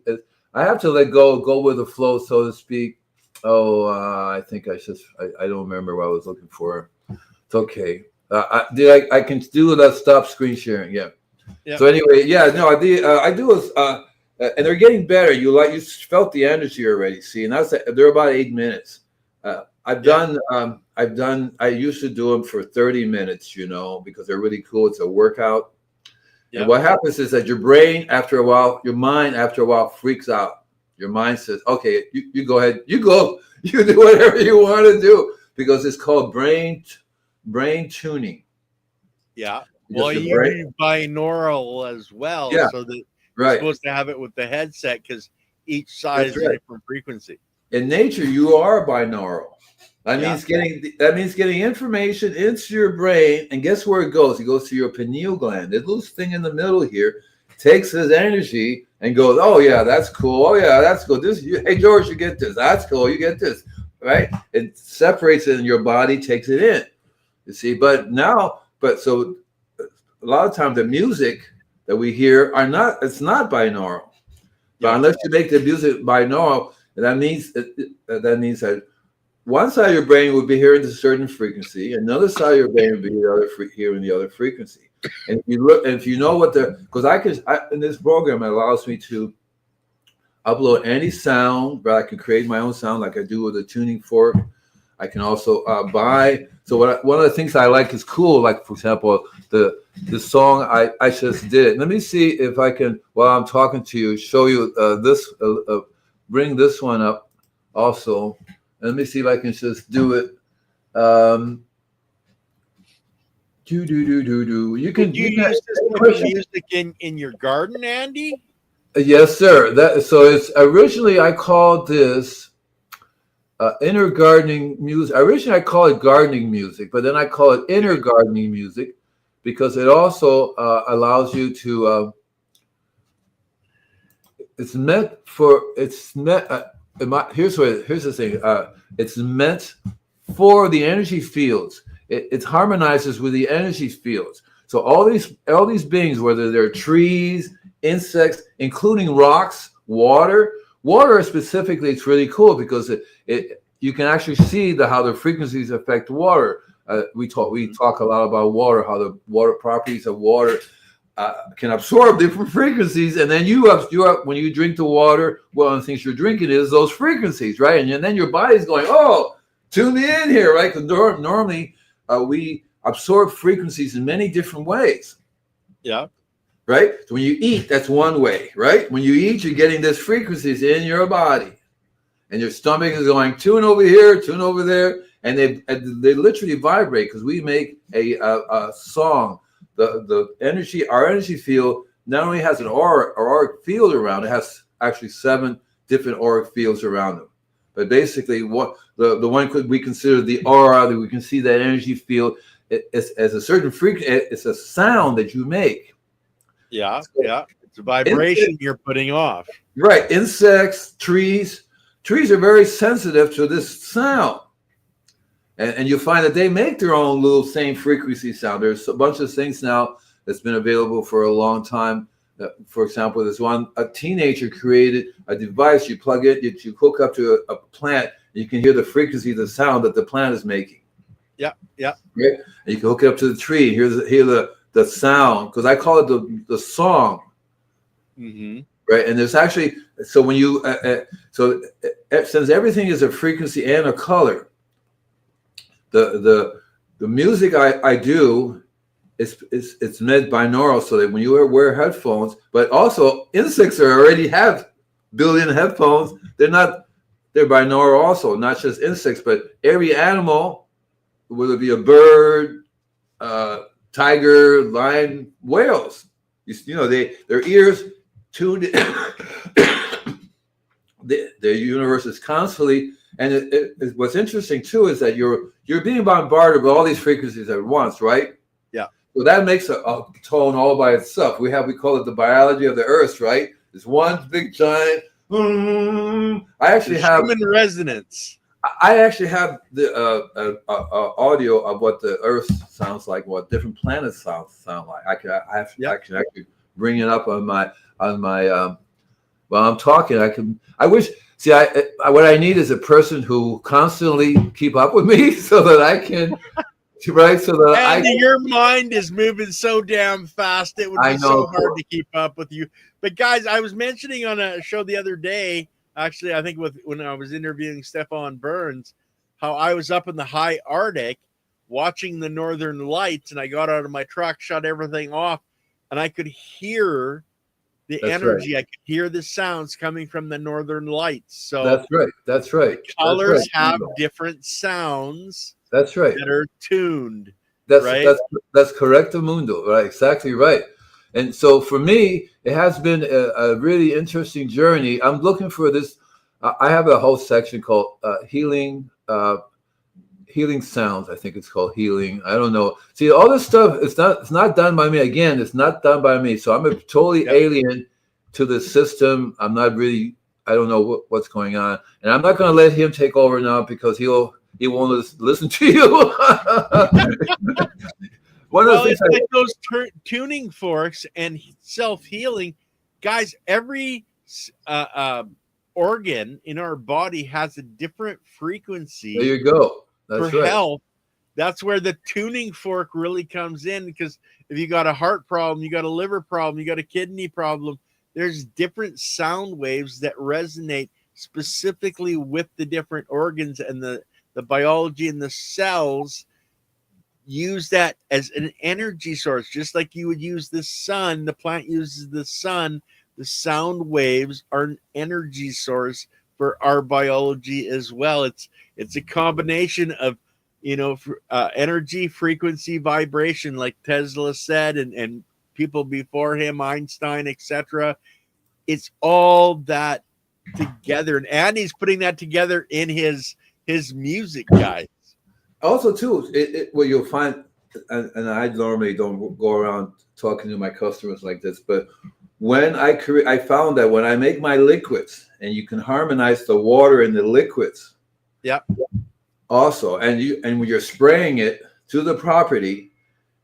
I have to let go with the flow, so to speak. Oh, I think I don't remember what I was looking for. It's okay. I can do that. Stop screen sharing. Yeah. Yep. So anyway, yeah, no, I do and they're getting better. You felt the energy already. See, and they're about 8 minutes. I used to do them for 30 minutes, you know, because they're really cool. It's a workout. Yep. And what happens is that your brain, after a while, your mind, after a while, freaks out. Your mind says, okay, you go ahead, you do whatever you want to do, because it's called brain tuning. Yeah. Well, you do binaural as well, yeah. So that you're supposed to have it with the headset, because each side is a different frequency. In nature, you are binaural. That means getting information into your brain, and guess where it goes? It goes to your pineal gland. This little thing in the middle here takes this energy and goes, oh yeah, that's cool. Oh yeah, that's cool. Hey George, you get this. That's cool. You get this, right? It separates it in your body, takes it in. You see, so a lot of times the music that we hear it's not binaural. But unless you make the music binaural, that means that one side of your brain will be hearing a certain frequency, another side of your brain will be hearing the other frequency. And if you know what because in this program, it allows me to upload any sound, but I can create my own sound like I do with a tuning fork. I can also buy. So one of the things I like is cool. Like, for example, the song I just did. Let me see if I can, while I'm talking to you, show you bring this one up also. Let me see if I can just do it. You can use this music in your garden, Andy? Yes, sir. It's originally I called this inner gardening music. Originally I called it gardening music, but then I call it inner gardening music because it also allows you to. Here's the thing. It's meant for the energy fields. It harmonizes with the energy fields. So all these beings, whether they're trees, insects, including rocks, water specifically, it's really cool because you can actually see how the frequencies affect water. We talk a lot about water, how the water properties of water can absorb different frequencies, and then when you drink the water, one of the things you're drinking is those frequencies, right? And then your body's going, oh, tune me in here, right? Because normally we absorb frequencies in many different ways. Yeah. Right? So when you eat, that's one way, right? When you eat, you're getting these frequencies in your body, and your stomach is going tune over here, tune over there, and they literally vibrate because we make a song. The energy, our energy field not only has an auric field around it, has actually 7 different auric fields around them. But basically, what the one we consider the aura, that we can see that energy field as a certain frequency. It's a sound that you make. Yeah, yeah, it's a vibration you're putting off. Right, insects, trees are very sensitive to this sound. And you'll find that they make their own little same frequency sound. There's a bunch of things now that's been available for a long time. For example, there's a teenager created a device. You plug it, you hook up to a plant, you can hear the frequency of the sound that the plant is making. Yeah, yeah. Right? And you can hook it up to the tree. Hear the sound, because I call it the song. Mm-hmm. Right, and there's actually, so when you since everything is a frequency and a color, the music I do it's made binaural, so that when you wear headphones, but also insects already have built-in headphones. They're binaural also, not just insects, but every animal, whether it be a bird, tiger, lion, whales, you know, their ears tuned. The universe is constantly, and what's interesting too is that you're being bombarded with all these frequencies at once, right? Yeah. So that makes a tone all by itself. We call it the biology of the earth, right? It's one big giant. I actually have human resonance. I actually have the audio of what the earth sounds like, what different planets sound like. I can actually bring it up on my while I'm talking. I wish. See, what I need is a person who constantly keep up with me, so that I can, right? So that your mind is moving so damn fast, it would be so hard to keep up with you. But guys, I was mentioning on a show the other day, actually, I think when I was interviewing Stefan Burns, how I was up in the high Arctic watching the Northern Lights, and I got out of my truck, shut everything off, and I could hear the energy. Right. I could hear the sounds coming from the Northern Lights. So that's right. That's right. Colors have different sounds. That's right. That are tuned. That's right? That's correcto mundo. Right. Exactly right. And so for me, it has been a really interesting journey. I'm looking for this. I have a whole section called healing sounds. I think it's called healing. I don't know. See, all this stuff, it's not done by me. Again, it's not done by me. So I'm a totally alien to the system. I don't know what's going on. And I'm not going to let him take over now, because he won't listen to you. It's like those tuning forks and self-healing. Guys, every organ in our body has a different frequency. There you go. That's for right. health. That's where the tuning fork really comes in, because if you got a heart problem, you got a liver problem, you got a kidney problem, there's different sound waves that resonate specifically with the different organs, and the biology and the cells use that as an energy source, just like you would use the sun. The plant uses the sun. The sound waves are an energy source for our biology as well. It's a combination of, energy, frequency, vibration, like Tesla said, and people before him, Einstein, etc. It's all that together, and Andy's putting that together in his music, guys. Also, too, what you'll find, and I normally don't go around talking to my customers like this, but when I found that when I make my liquids, and you can harmonize the water in the liquids. Yeah. Also, and when you're spraying it to the property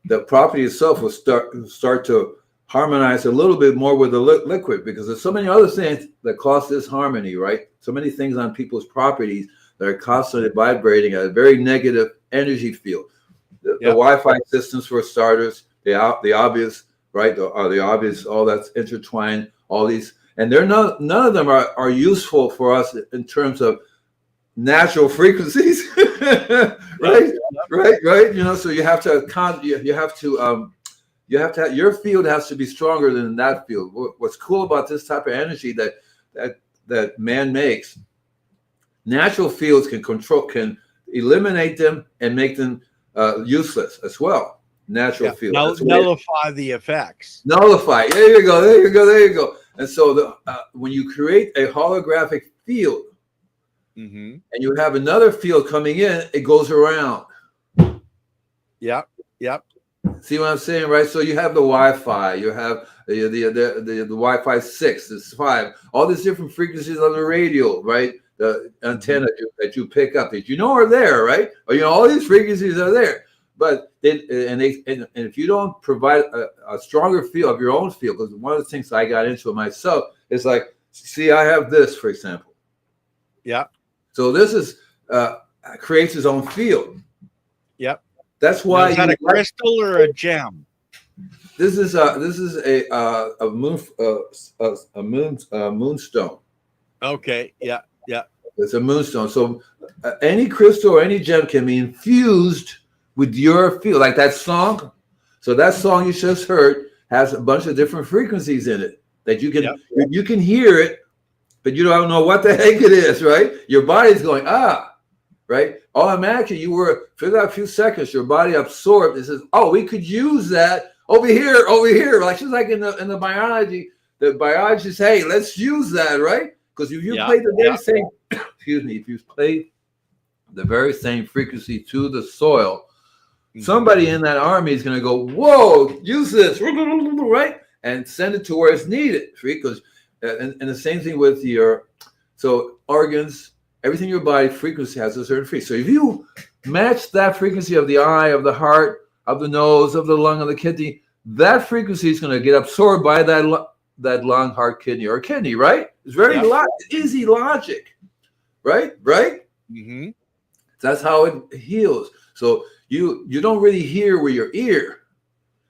itself will start to harmonize a little bit more with the liquid, because there's so many other things that cause disharmony, right? So many things on people's properties that are constantly vibrating at a very negative energy field. The Wi-Fi systems, for starters, the obvious, right? The obvious, all that's intertwined, all these, and none of them are useful for us in terms of natural frequencies, right? Right. So you have to your field has to be stronger than that field. What's cool about this type of energy that man makes, natural fields can eliminate them and make them useless as well. Natural fields nullify the effects. Nullify. There you go. And so when you create a holographic field, mm-hmm. and you have another field coming in, it goes around. Yep. See what I'm saying, right? So you have the Wi-Fi, you have the Wi-Fi 6, this 5, all these different frequencies on the radio, right? The antenna that you pick up, that are there, right? Or all these frequencies are there. But if you don't provide a stronger field of your own field, because one of the things I got into myself is like, see, I have this, for example. Yeah. So this is creates his own field. Yep. That's Now, why is that a crystal or a gem? this is a moonstone. Okay. Yeah. Yeah. It's a moonstone. So any crystal or any gem can be infused with your feel, like that song. So that song you just heard has a bunch of different frequencies in it that you can hear it, but you don't know what the heck it is, right? Your body's going, right? Automatically, for that few seconds, your body absorbed. It says, "Oh, we could use that over here, over here." Like just like in the biology, the biologists, hey, let's use that, right? Because if you play the very same, excuse me, if you play the very same frequency to the soil, somebody in that army is going to go, "Whoa, use this," right, and send it to where it's needed, because and the same thing with your organs. Everything in your body frequency has a certain frequency. So if you match that frequency of the eye, of the heart, of the nose, of the lung, of the kidney, that frequency is going to get absorbed by that lung, heart, kidney, or kidney, right? It's very easy logic, right? Right? Mm-hmm. That's how it heals. So you don't really hear with your ear.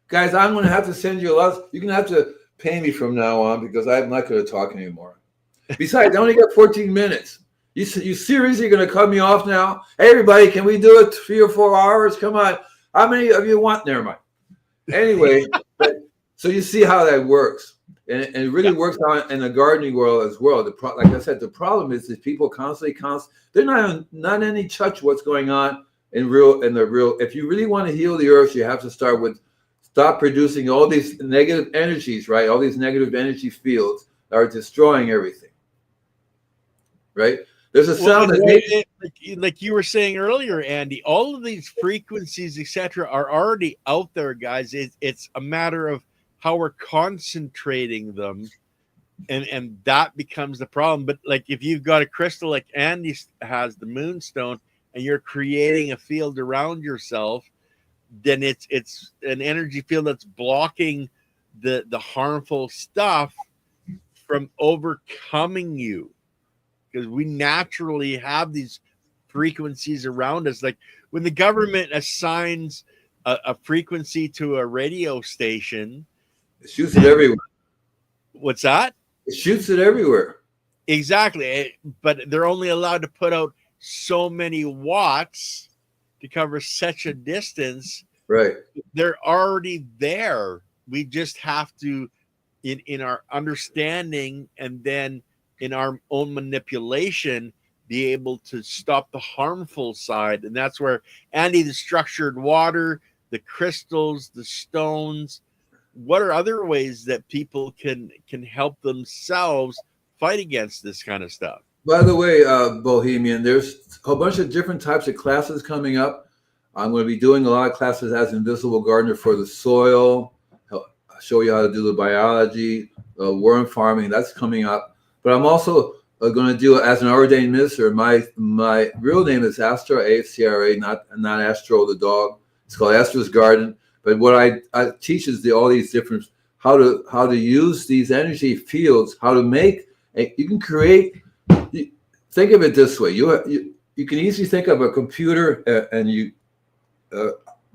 Guys, I'm going to have to send you a lot. You're going to have to pay me from now on because I'm not going to talk anymore. Besides, I only got 14 minutes. You seriously going to cut me off now? Hey, everybody, can we do it 3 or 4 hours? Come on. How many of you want? Never mind. Anyway, so you see how that works. And it really works out in the gardening world as well. Like I said, the problem is that people they're not any touch what's going on in the real. If you really want to heal the earth, you have to stop producing all these negative energies, right? All these negative energy fields that are destroying everything, right? There's a sound like you were saying earlier, Andy. All of these frequencies, etc., are already out there, guys. It's a matter of how we're concentrating them, and that becomes the problem. But like if you've got a crystal like Andy has, the moonstone, and you're creating a field around yourself, then it's an energy field that's blocking the harmful stuff from overcoming you. Because we naturally have these frequencies around us. Like when the government assigns a frequency to a radio station, it shoots it everywhere. What's that? It shoots it everywhere. Exactly. But they're only allowed to put out so many watts to cover such a distance. Right. They're already there. We just have to, in our understanding and then in our own manipulation, be able to stop the harmful side. And that's where, Andy, the structured water, the crystals, the stones, what are other ways that people can help themselves fight against this kind of stuff? By the way, Bohemian, there's a bunch of different types of classes coming up. I'm going to be doing a lot of classes as Invisible Gardener for the soil, show you how to do the biology, worm farming. That's coming up. But I'm also going to do it as an ordained minister. My real name is Astro, A-S-T-R-A, not Astro the dog. It's called Astro's Garden. But what I teach is all these different how to use these energy fields, how to make. You can create. Think of it this way: you can easily think of a computer and you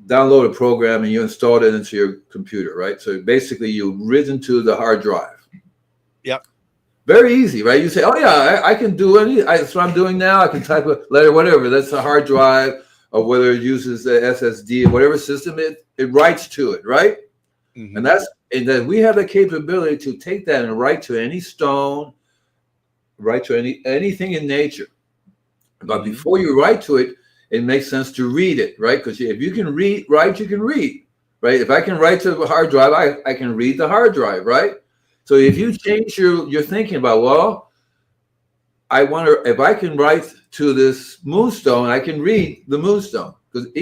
download a program and you install it into your computer, right? So basically, you read into the hard drive. Yep. Very easy, right? You say, "Oh yeah, I can do that's what I'm doing now. I can type a letter, whatever. That's a hard drive, or whether it uses the SSD, whatever system it writes to it, right?" Mm-hmm. And then we have the capability to take that and write to any stone, write to anything in nature. But before you write to it, it makes sense to read it, right? Because if you can write, you can read, right? If I can write to the hard drive, I can read the hard drive, right? So if you change your thinking about, well, I wonder if I can write to this moonstone, I can read the moonstone, because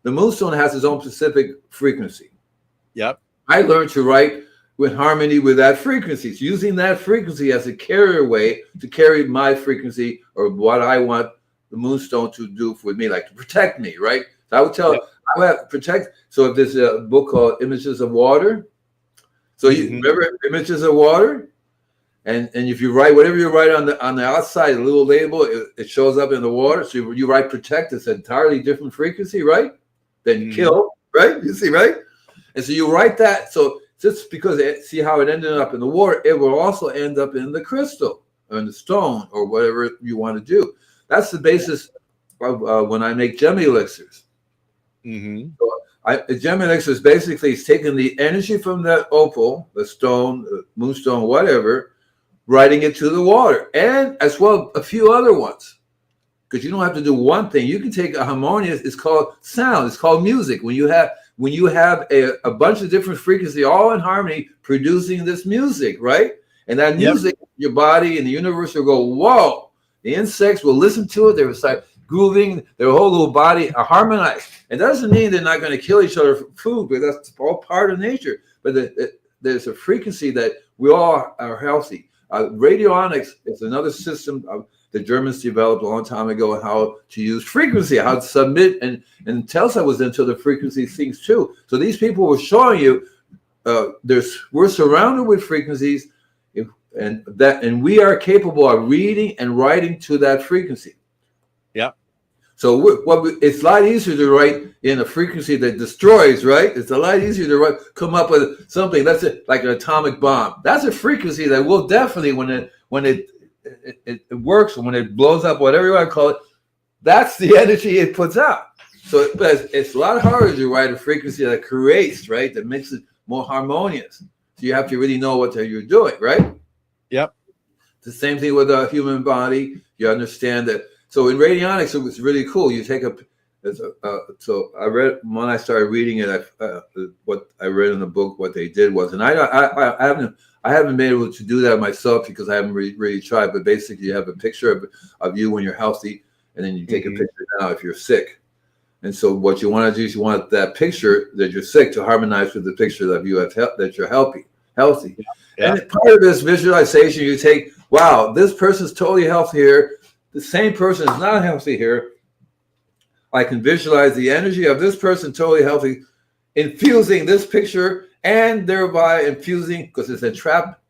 the moonstone has its own specific frequency. Yep. I learned to write with harmony with that frequency, using that frequency as a carrier way to carry my frequency or what I want the moonstone to do for me, like to protect me, right? So I would tell, I would have to protect. So if there's a book called Images of Water, so you remember Images of Water, and if you write whatever you write on the outside, a little label, it shows up in the water. So you write protect. It's an entirely different frequency, right? then kill, right? You see, right? And so you write that. So just because see how it ended up in the water, it will also end up in the crystal or in the stone or whatever you want to do. That's the basis of when I make gem elixirs. So gem elixir is basically taking the energy from the opal, the stone, the moonstone, whatever, writing it to the water, and as well a few other ones. Because you don't have to do one thing. You can take a harmonious. It's called sound. It's called music. When you have a bunch of different frequencies all in harmony, producing this music, right? And that music, your body and the universe will go, whoa. The insects will listen to it. They will start grooving. Their whole little body are harmonized. It doesn't mean they're not going to kill each other for food, but that's all part of nature. But there's a frequency that we all are healthy. Radionics is another system the Germans developed a long time ago, how to use frequency, how to submit, and Tesla was into the frequency things too. So these people were showing you we're surrounded with frequencies, and we are capable of reading and writing to that frequency. Yeah. So it's a lot easier to write in a frequency that destroys, right? It's a lot easier to come up with something that's like an atomic bomb. That's a frequency that will definitely, when it works, when it blows up, whatever you want to call it, that's the energy it puts out. So it's a lot harder to write a frequency that creates, right? That makes it more harmonious. So you have to really know what you're doing, right? Yep. The same thing with the human body. You understand that. So in radionics, it was really cool. You take so I read when I started reading it. What I read in the book, what they did was, and I haven't been able to do that myself because I haven't really tried. But basically, you have a picture of you when you're healthy, and then you take a picture now if you're sick. And so what you want to do is you want that picture that you're sick to harmonize with the picture of you that you're healthy. Yeah. And part of this visualization, you take, wow, this person's totally healthy here. The same person is not healthy here. I can visualize the energy of this person totally healthy, infusing this picture and thereby infusing, because it's entrapped,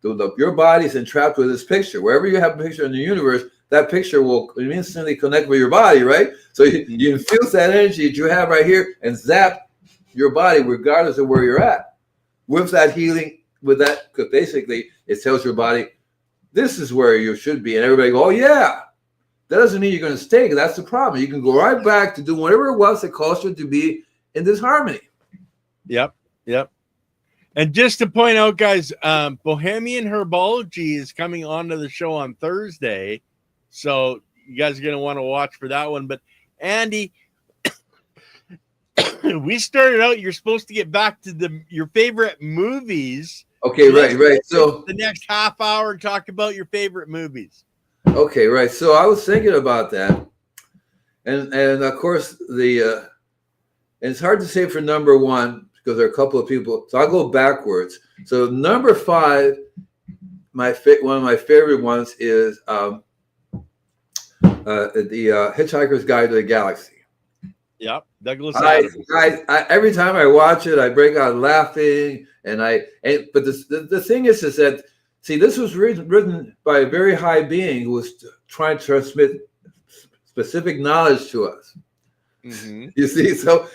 your body's entrapped with this picture. Wherever you have a picture in the universe, that picture will instantly connect with your body, right? So you infuse that energy that you have right here and zap your body regardless of where you're at. With that healing, with that, because basically it tells your body, this is where you should be. And everybody go, oh yeah. That doesn't mean you're going to stay. That's the problem. You can go right back to do whatever it was that caused you to be in this harmony. Yep. And just to point out, guys, Bohemian Herbology is coming onto the show on Thursday. So you guys are going to want to watch for that one. But Andy, we started out, you're supposed to get back to your favorite movies. Okay, right. So the next half hour, talk about your favorite movies. Okay, right. So I was thinking about that. And of course, and it's hard to say for number one, because there are a couple of people. So I'll go backwards. So number 5, one of my favorite ones is the Hitchhiker's Guide to the Galaxy. Yep, Douglas Adams. I every time I watch it, I break out laughing, but the thing is that, see, this was written by a very high being who was trying to transmit specific knowledge to us. Mm-hmm. You see, so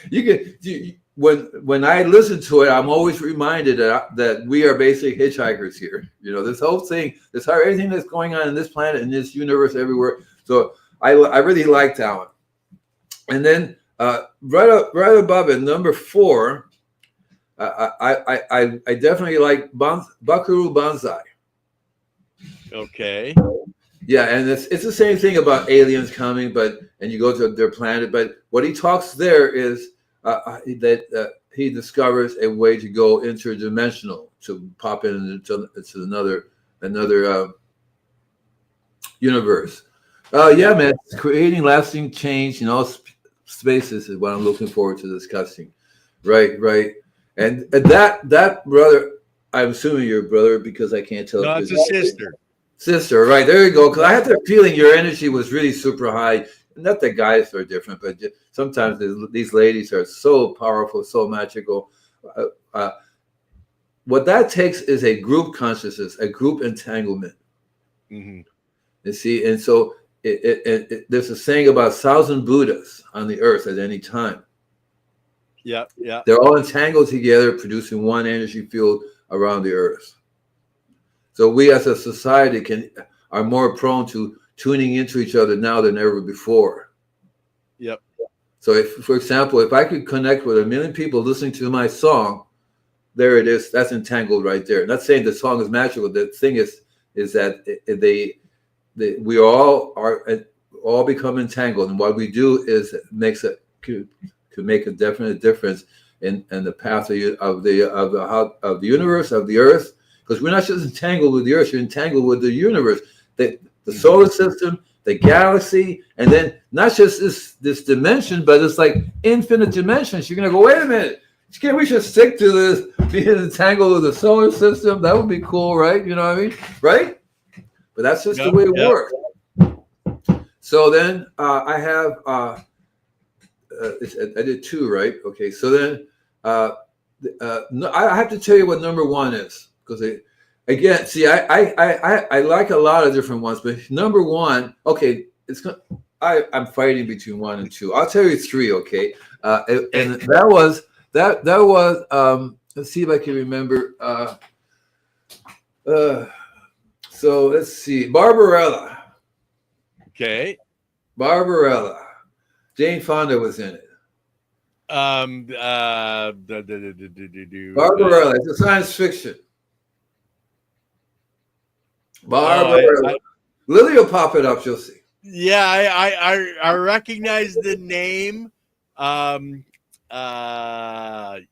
when I listen to it, I'm always reminded that we are basically hitchhikers here. You know, this whole thing, everything that's going on in this planet, in this universe, everywhere. So I really like that one. And then right above it, number 4, I definitely like Buckaroo Banzai. Okay. Yeah, and it's the same thing about aliens coming, and you go to their planet. But what he talks there is that he discovers a way to go interdimensional, to pop into another universe. Yeah, man, creating lasting change in all spaces is what I'm looking forward to discussing. Right. And that brother, I'm assuming you're a brother because I can't tell. No, it's a sister. Sister, right, there you go. Because I had the feeling your energy was really super high. Not that guys are different, but sometimes these ladies are so powerful, so magical. What that takes is a group consciousness, a group entanglement. Mm-hmm. You see, and so there's a saying about 1,000 Buddhas on the earth at any time. Yeah. Yeah. They're all entangled together, producing one energy field around the Earth. So we as a society are more prone to tuning into each other now than ever before. Yep. So if, for example, if I could connect with 1 million people listening to my song, there it is. That's entangled right there. Not saying the song is magical. The thing is that we all become entangled, and what we do is could make a definite difference in the path of the universe, of the Earth. Because we're not just entangled with the Earth, you're entangled with the universe, the solar system, the galaxy, and then not just this dimension, but it's like infinite dimensions. You're gonna go, wait a minute, we should stick to this being entangled with the solar system. That would be cool, right? You know what I mean, right? But that's just the way it works. So then I have I did 2, right? Okay, so then I have to tell you what number 1 is, because again, see, I like a lot of different ones, but number 1, okay, I'm fighting between 1 and 2. I'll tell you 3, okay? And that was let's see if I can remember. So let's see, Barbarella. Okay. Barbarella. Jane Fonda was in it. Barbarella. It's a science fiction. Barbarella. Lily will pop it up. You'll see. Yeah, I recognize the name.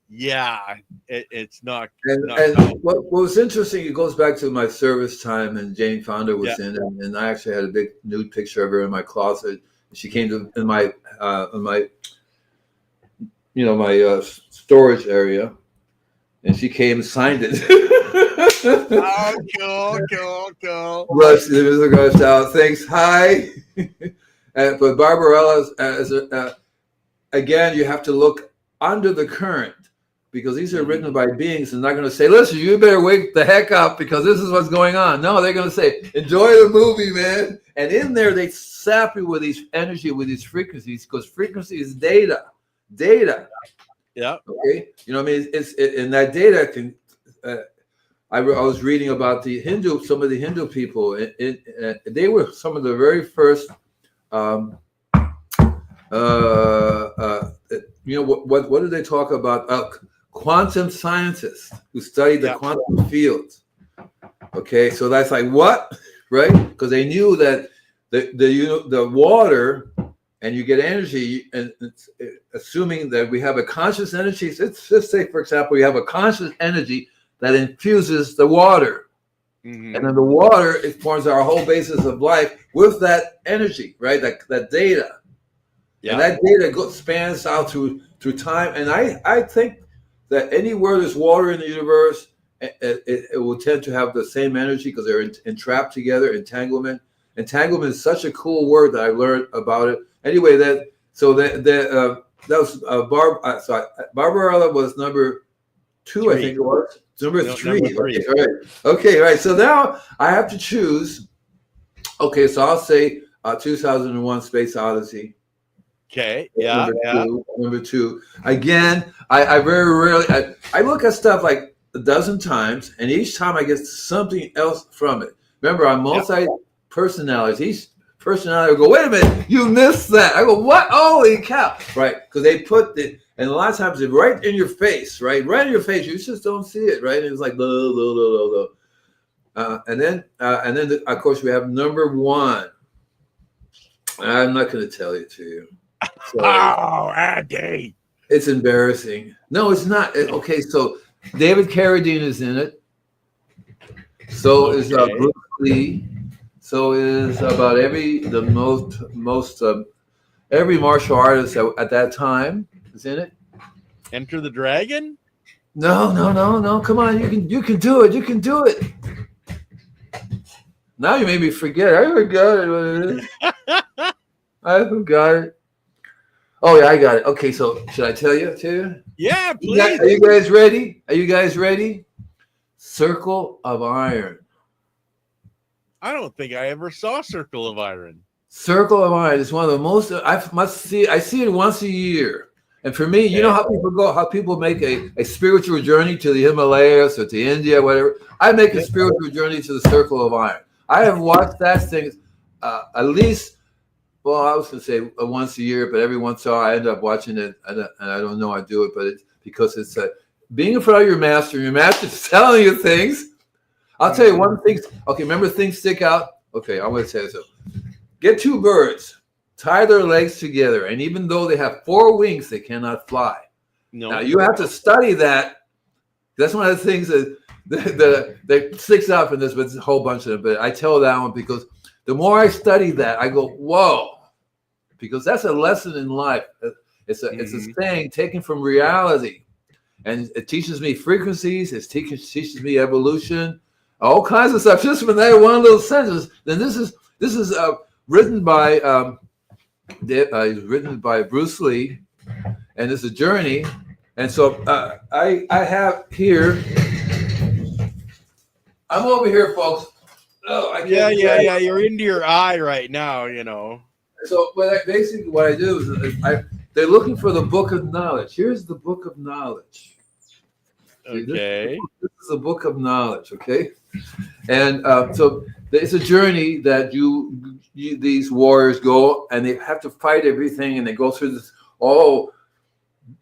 Yeah, it's not. What was interesting, it goes back to my service time, and Jane Fonda was in it, and I actually had a big nude picture of her in my closet. She came to my storage area, and she came and signed it. Oh, cool. Bless you, Mr. Garstow. Thanks. Hi. But Barbarella's again, you have to look under the current, because these are written by beings, and they're not going to say, listen, you better wake the heck up because this is what's going on. No, they're going to say, enjoy the movie, man. And in there, they sap you with these energy, with these frequencies, because frequency is data. Yeah. Okay. You know what I mean? And that data can, I was reading about some of the Hindu people. They were some of the very first, what do they talk about? Quantum scientists who studied the quantum fields. Okay, so that's like what, right? Because they knew that the water, and you get energy, and assuming that we have a conscious energy. Let's just say, for example, we have a conscious energy that infuses the water, and then the water, it forms our whole basis of life with that energy, right? That data. Yeah. And that data spans out through time. And I think that anywhere there's water in the universe, it will tend to have the same energy, because they're entrapped together. Entanglement is such a cool word that I learned about it. Anyway, that was Barbarella was number 2, 3. I think it was. Number 3. Number 3. Okay, all right. So now I have to choose. Okay, so I'll say 2001: Space Odyssey. Okay. Yeah. Number 2. Again, I very rarely I look at stuff like a dozen times, and each time I get something else from it. Remember, I'm multi-personalities. Each personality will go, wait a minute, you missed that. I go, what? Holy cow! Right? Because they put it, and a lot of times it's right in your face, right? Right in your face. You just don't see it, right? And it's like, blah, blah, blah, blah, blah. And then of course, we have number 1. I'm not going to tell it to you. Oh, Andy. It's embarrassing. No, it's not. Okay, so David Carradine is in it. So is Bruce Lee. So is about every martial artist at that time is in it. Enter the Dragon? No. Come on, you can do it. You can do it. Now you made me forget. I forgot it. Oh yeah, I got it. Okay, so should I tell you too? Yeah, please. Are you guys ready? Circle of Iron. I don't think I ever saw Circle of Iron. Circle of Iron is one of the most. I see it once a year, And for me, you know how people make a spiritual journey to the Himalayas or to India, whatever. I make a spiritual journey to the Circle of Iron. I have watched that thing at least, well, I was going to say once a year, but every once in a while I end up watching it, and I don't know I do it, but it's because it's being in front of your master. Your master's telling you things. I'll tell you one thing. Okay, remember things stick out? Okay, I'm going to say so. Get two birds, tie their legs together, and even though they have four wings, they cannot fly. No. Now, you have to study that. That's one of the things that sticks out from this, but there's a whole bunch of them. But I tell that one because the more I study that, I go, whoa, because that's a lesson in life. It's a thing taken from reality. And it teaches me frequencies. It teaches me evolution, all kinds of stuff. Just from that one little sentence. Then this is written by Bruce Lee, and it's a journey. And so I have here. I'm over here, folks. Oh, I can't. Yeah. You're into your eye right now, you know. So, basically, what I do is they're looking for the book of knowledge. Here's the book of knowledge. Okay. This is a book of knowledge. Okay, and so it's a journey that these warriors go, and they have to fight everything, and they go through this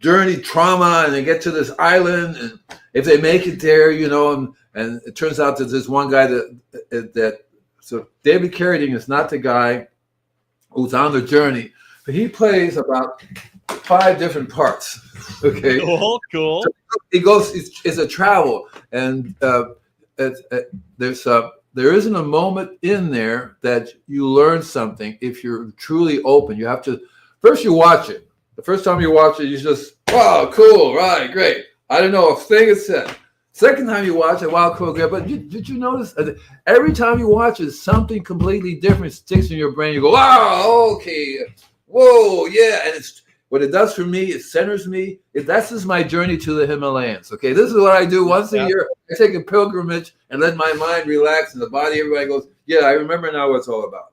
journey trauma, and they get to this island, and if they make it there, you know, and it turns out that there's one guy so David Carradine is not the guy who's on the journey, but he plays about 5 different parts. Okay. Cool. So he goes. It's a travel, and there isn't a moment in there that you learn something if you're truly open. You have to first you watch it. The first time you watch it, you just wow, cool, right, great. I don't know a thing it said. Second time you watch it, wow, cool, great. But did you notice every time you watch it, something completely different sticks in your brain. You go, wow, okay, whoa, yeah, and it's what it does for me. It centers me. That's just my journey to the Himalayas. Okay, this is what I do once a year. I take a pilgrimage and let my mind relax, and the body. Everybody goes, yeah, I remember now what it's all about.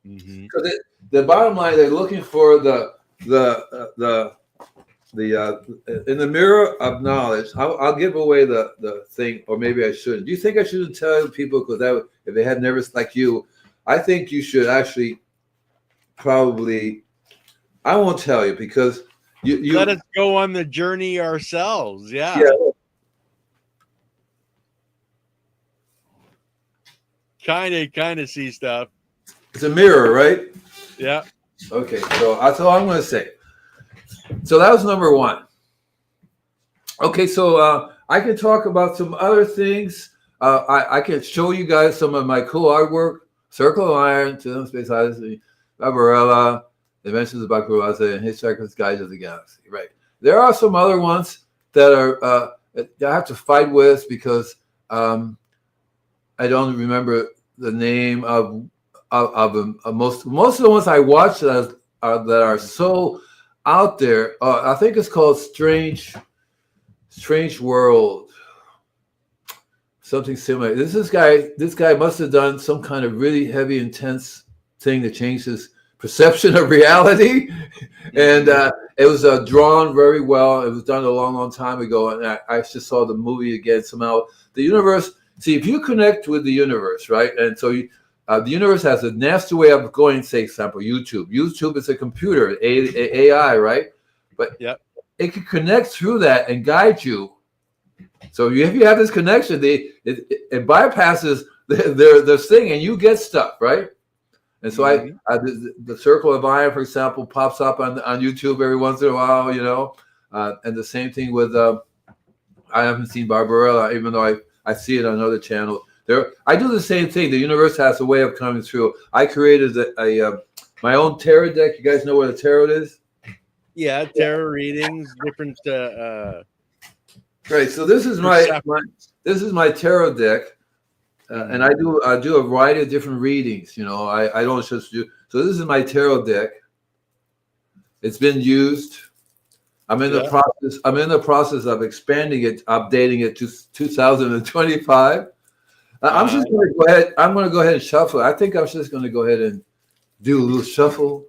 So the bottom line, they're looking for the in the mirror of knowledge. I'll give away the thing, or maybe I shouldn't. Do you think I shouldn't tell people because if they had never like you, I think you should actually probably. I won't tell you because you let us go on the journey ourselves. Yeah. Kind of see stuff. It's a mirror, right? Yeah. Okay, so that's all I'm going to say. So that was number 1. Okay, so I can talk about some other things. I can show you guys some of my cool artwork. Circle of Iron, To Space Odyssey, Barbarella, Dimensions of Bakuraza, and Hitchhiker's Guide to the Galaxy. Right. There are some other ones that are I have to fight with because I don't remember the name of them. Most of the ones I watch that are so out there. I think it's called Strange World. Something similar. This guy must have done some kind of really heavy, intense thing to change his perception of reality, and it was drawn very well. It was done a long time ago, and I just saw the movie again. Somehow, the universe. See, if you connect with the universe, right, and so the universe has a nasty way of going. Say, example, YouTube. YouTube is a computer, AI, right? But it can connect through that and guide you. So if you have this connection, it bypasses their thing, and you get stuff, right? And so the Circle of Iron, for example, pops up on YouTube every once in a while, you know. And the same thing with I haven't seen Barbarella, even though I see it on other channels. I do the same thing. The universe has a way of coming through. I created my own tarot deck. You guys know what a tarot is? Yeah, tarot readings, different. Right. So this is my tarot deck. And I do a variety of different readings. You know, I don't just do. So this is my tarot deck. It's been used. I'm in the process. I'm in the process of expanding it, updating it to 2025. I'm just going to go ahead. I'm going to go ahead and shuffle. I think I'm just going to go ahead and do a little shuffle.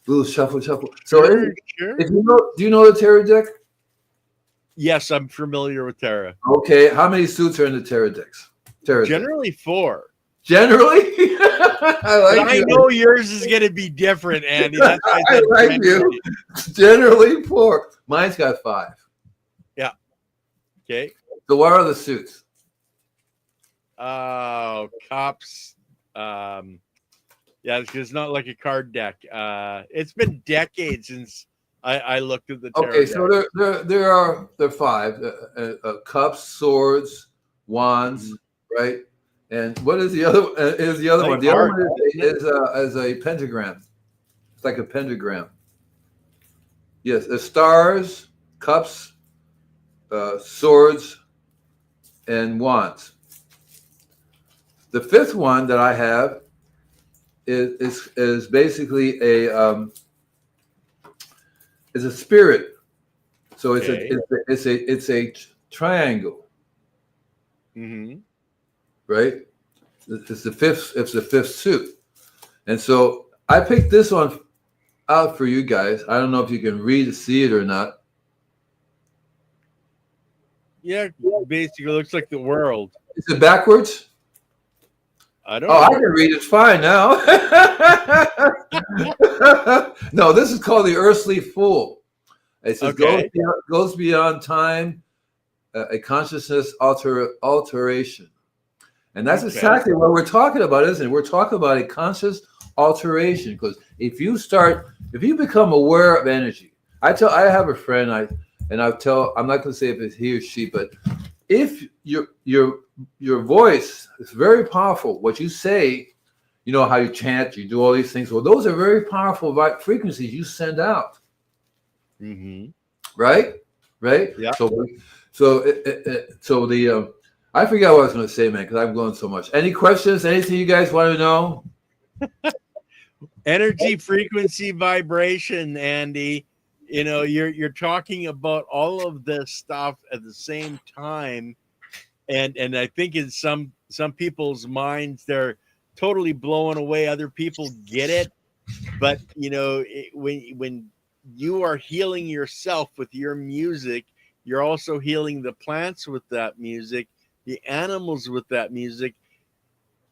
little shuffle. So Sure. if you know, do you know the tarot deck? Yes, I'm familiar with tarot. Okay, how many suits are in the tarot decks? Generally 4. Generally, I know yours is going to be different, Andy. That's why I said like you. Generally 4. Mine's got 5. Yeah. Okay. So what are the suits? Cups. Yeah, it's not like a card deck. It's been decades since I looked at the tarot Okay, deck. so there are 5 cups, swords, wands, right? And what is the other? Is the other one? The other one is a pentagram. It's like a pentagram. Yes, the stars, cups, swords, and wands. The 5th one that I have is basically is a spirit. So it's a triangle. Mm-hmm. Right? It's the 5th suit. And so I picked this one out for you guys. I don't know if you can see it or not. Yeah, basically looks like the world. Is it backwards? I don't know. I can read it fine now. No, this is called the Earthly Fool. It says goes beyond time, a consciousness alteration. And that's exactly what we're talking about, isn't it? We're talking about a conscious alteration, because if you become aware of energy, I have a friend, I'm not going to say if it's he or she, but if your voice is very powerful, what you say, you know how you chant, you do all these things. Well, those are very powerful frequencies you send out. Mm-hmm. Right? Yeah. So the I forgot what I was going to say, man, because I'm going so much. Any questions? Anything you guys want to know? Energy, frequency, vibration, Andy. You know, you're talking about all of this stuff at the same time, and I think in some people's minds they're totally blown away. Other people get it, but you know, when you are healing yourself with your music, you're also healing the plants with that music, the animals with that music.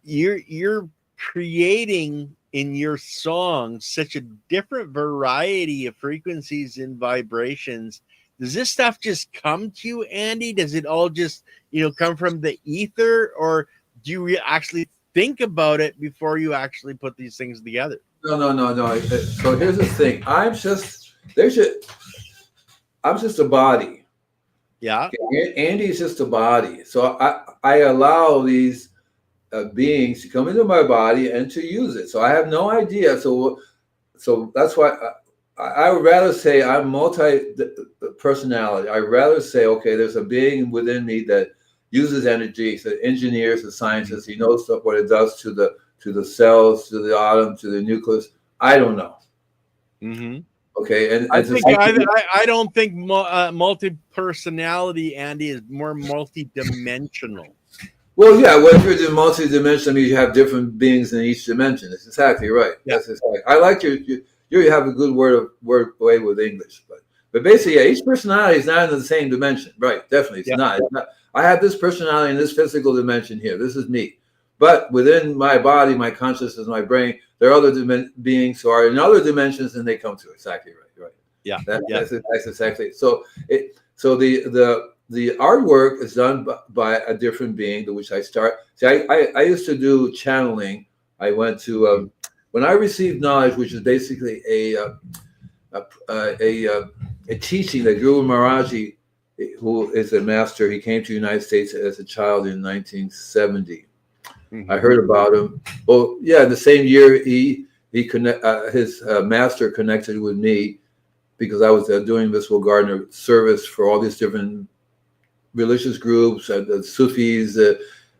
You're creating in your song such a different variety of frequencies and vibrations. Does this stuff just come to you, Andy? Does it all just, come from the ether, or do you actually think about it before you actually put these things together? No. So here's the thing. I'm just a body. Yeah. Andy's just a body. So I allow these beings to come into my body and to use it. So I have no idea. So that's why I would rather say I'm multi-personality. I'd rather say, okay, there's a being within me that uses energy. So engineers, the scientists, he knows what it does to the cells, to the atom, to the nucleus. I don't know. Mm-hmm. Okay, and I don't think multi-personality, Andy, is more multi-dimensional. Well, yeah. Well, if you're multi-dimensional, means you have different beings in each dimension. That's exactly right. Yeah. That's exactly. I like you have a good word way with English, but basically, yeah, each personality is not in the same dimension. Right? Definitely, it's not. It's not. I have this personality in this physical dimension here. This is me. But within my body, my consciousness, my brain, there are other beings who are in other dimensions, and they come to exactly right. Yeah. That's exactly. So the artwork is done by a different being, which I start. See, I used to do channeling. I went to when I received knowledge, which is basically a teaching that Guru Maharaji, who is a master, he came to the United States as a child in 1970. Mm-hmm. I heard about him. Well, yeah, the same year his master connected with me, because I was doing Visible Gardener service for all these different religious groups, the Sufis,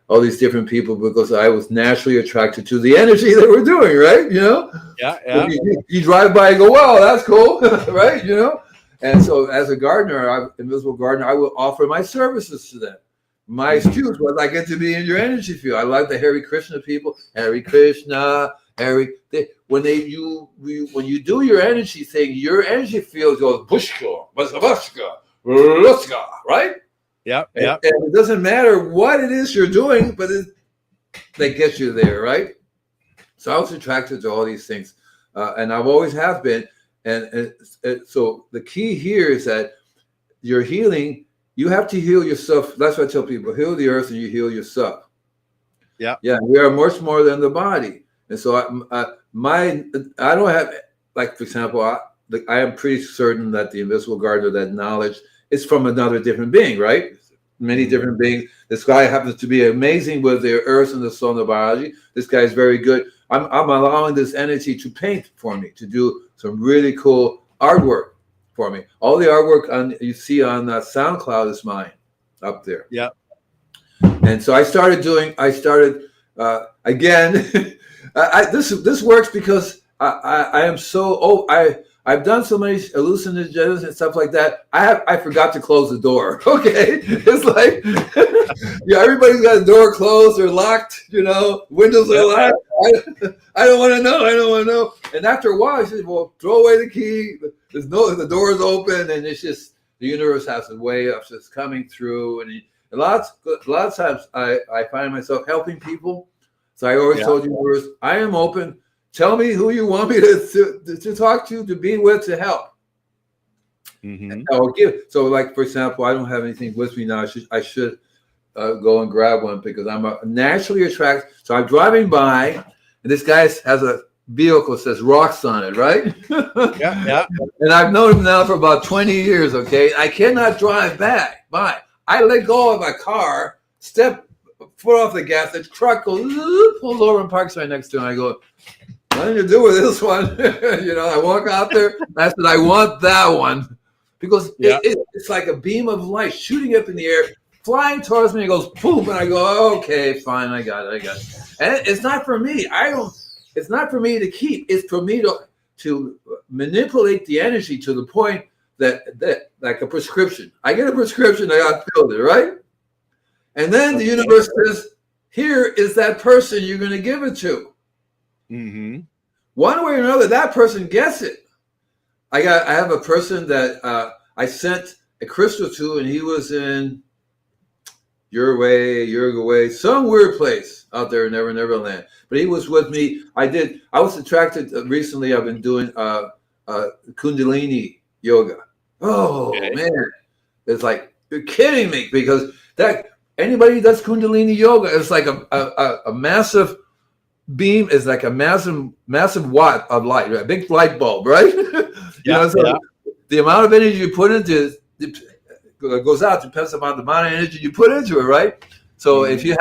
all these different people, because I was naturally attracted to the energy they were doing, right? Yeah. You drive by and go, wow, that's cool, right? And so as a gardener, Invisible Gardener, I will offer my services to them. My excuse was I get to be in your energy field. I like the Hare Krishna people. Hare Krishna, When you do your energy thing, your energy field goes bushka, right? Yeah. And it doesn't matter what it is you're doing, but they get you there, right? So I was attracted to all these things, and I've always have been. And so the key here is that you're healing. You have to heal yourself. That's what I tell people: heal the earth, and you heal yourself. Yeah. We are much more than the body. And so I don't have, like, for example, I am pretty certain that the invisible garden, that knowledge, is from another different being, right? Many different beings. This guy happens to be amazing with the earth and the soul and the biology. This guy is very good. I'm allowing this energy to paint for me, to do some really cool artwork for me. All the artwork you see on SoundCloud is mine up there. Yeah. And so I started again. This works because I am so I've done so many hallucinogens and stuff like that. I forgot to close the door. Okay, it's like everybody's got the door closed or locked. Windows are locked. I don't want to know. I don't want to know. And after a while, I said, "Well, throw away the key. The door is open, and it's just the universe has a way of just coming through." And a lot of times, I find myself helping people. So I always told the universe, I am open. Tell me who you want me to talk to be with, to help. And I will give. So, like, for example, I don't have anything with me now. I should go and grab one because I'm naturally attracted. So I'm driving by, and this guy has a vehicle that says rocks on it, right? Yeah. And I've known him now for about 20 years, okay? I cannot drive by. I let go of my car, foot off the gas, the truck goes, pulls over and parks right next to him. I go, nothing to do with this one. I walk out there, and I said, I want that one. Because it's like a beam of light shooting up in the air, flying towards me, and it goes, boom, and I go, okay, fine, I got it. And it's not for me. It's not for me to keep. It's for me to manipulate the energy to the point that like a prescription. I get a prescription, I got filled it, right? And then the universe says, here is that person you're going to give it to. One way or another, that person gets it. I have a person that I sent a crystal to, and he was in Uruguay, some weird place out there in Neverland. But he was with me. I was attracted recently. I've been doing Kundalini yoga. Oh, man. It's like, you're kidding me, because anybody who does Kundalini yoga, it's like a massive beam, is like a massive watt of light, right? A big light bulb, right? The amount of energy you put into it goes out, depends upon the amount of energy you put into it, right? So if you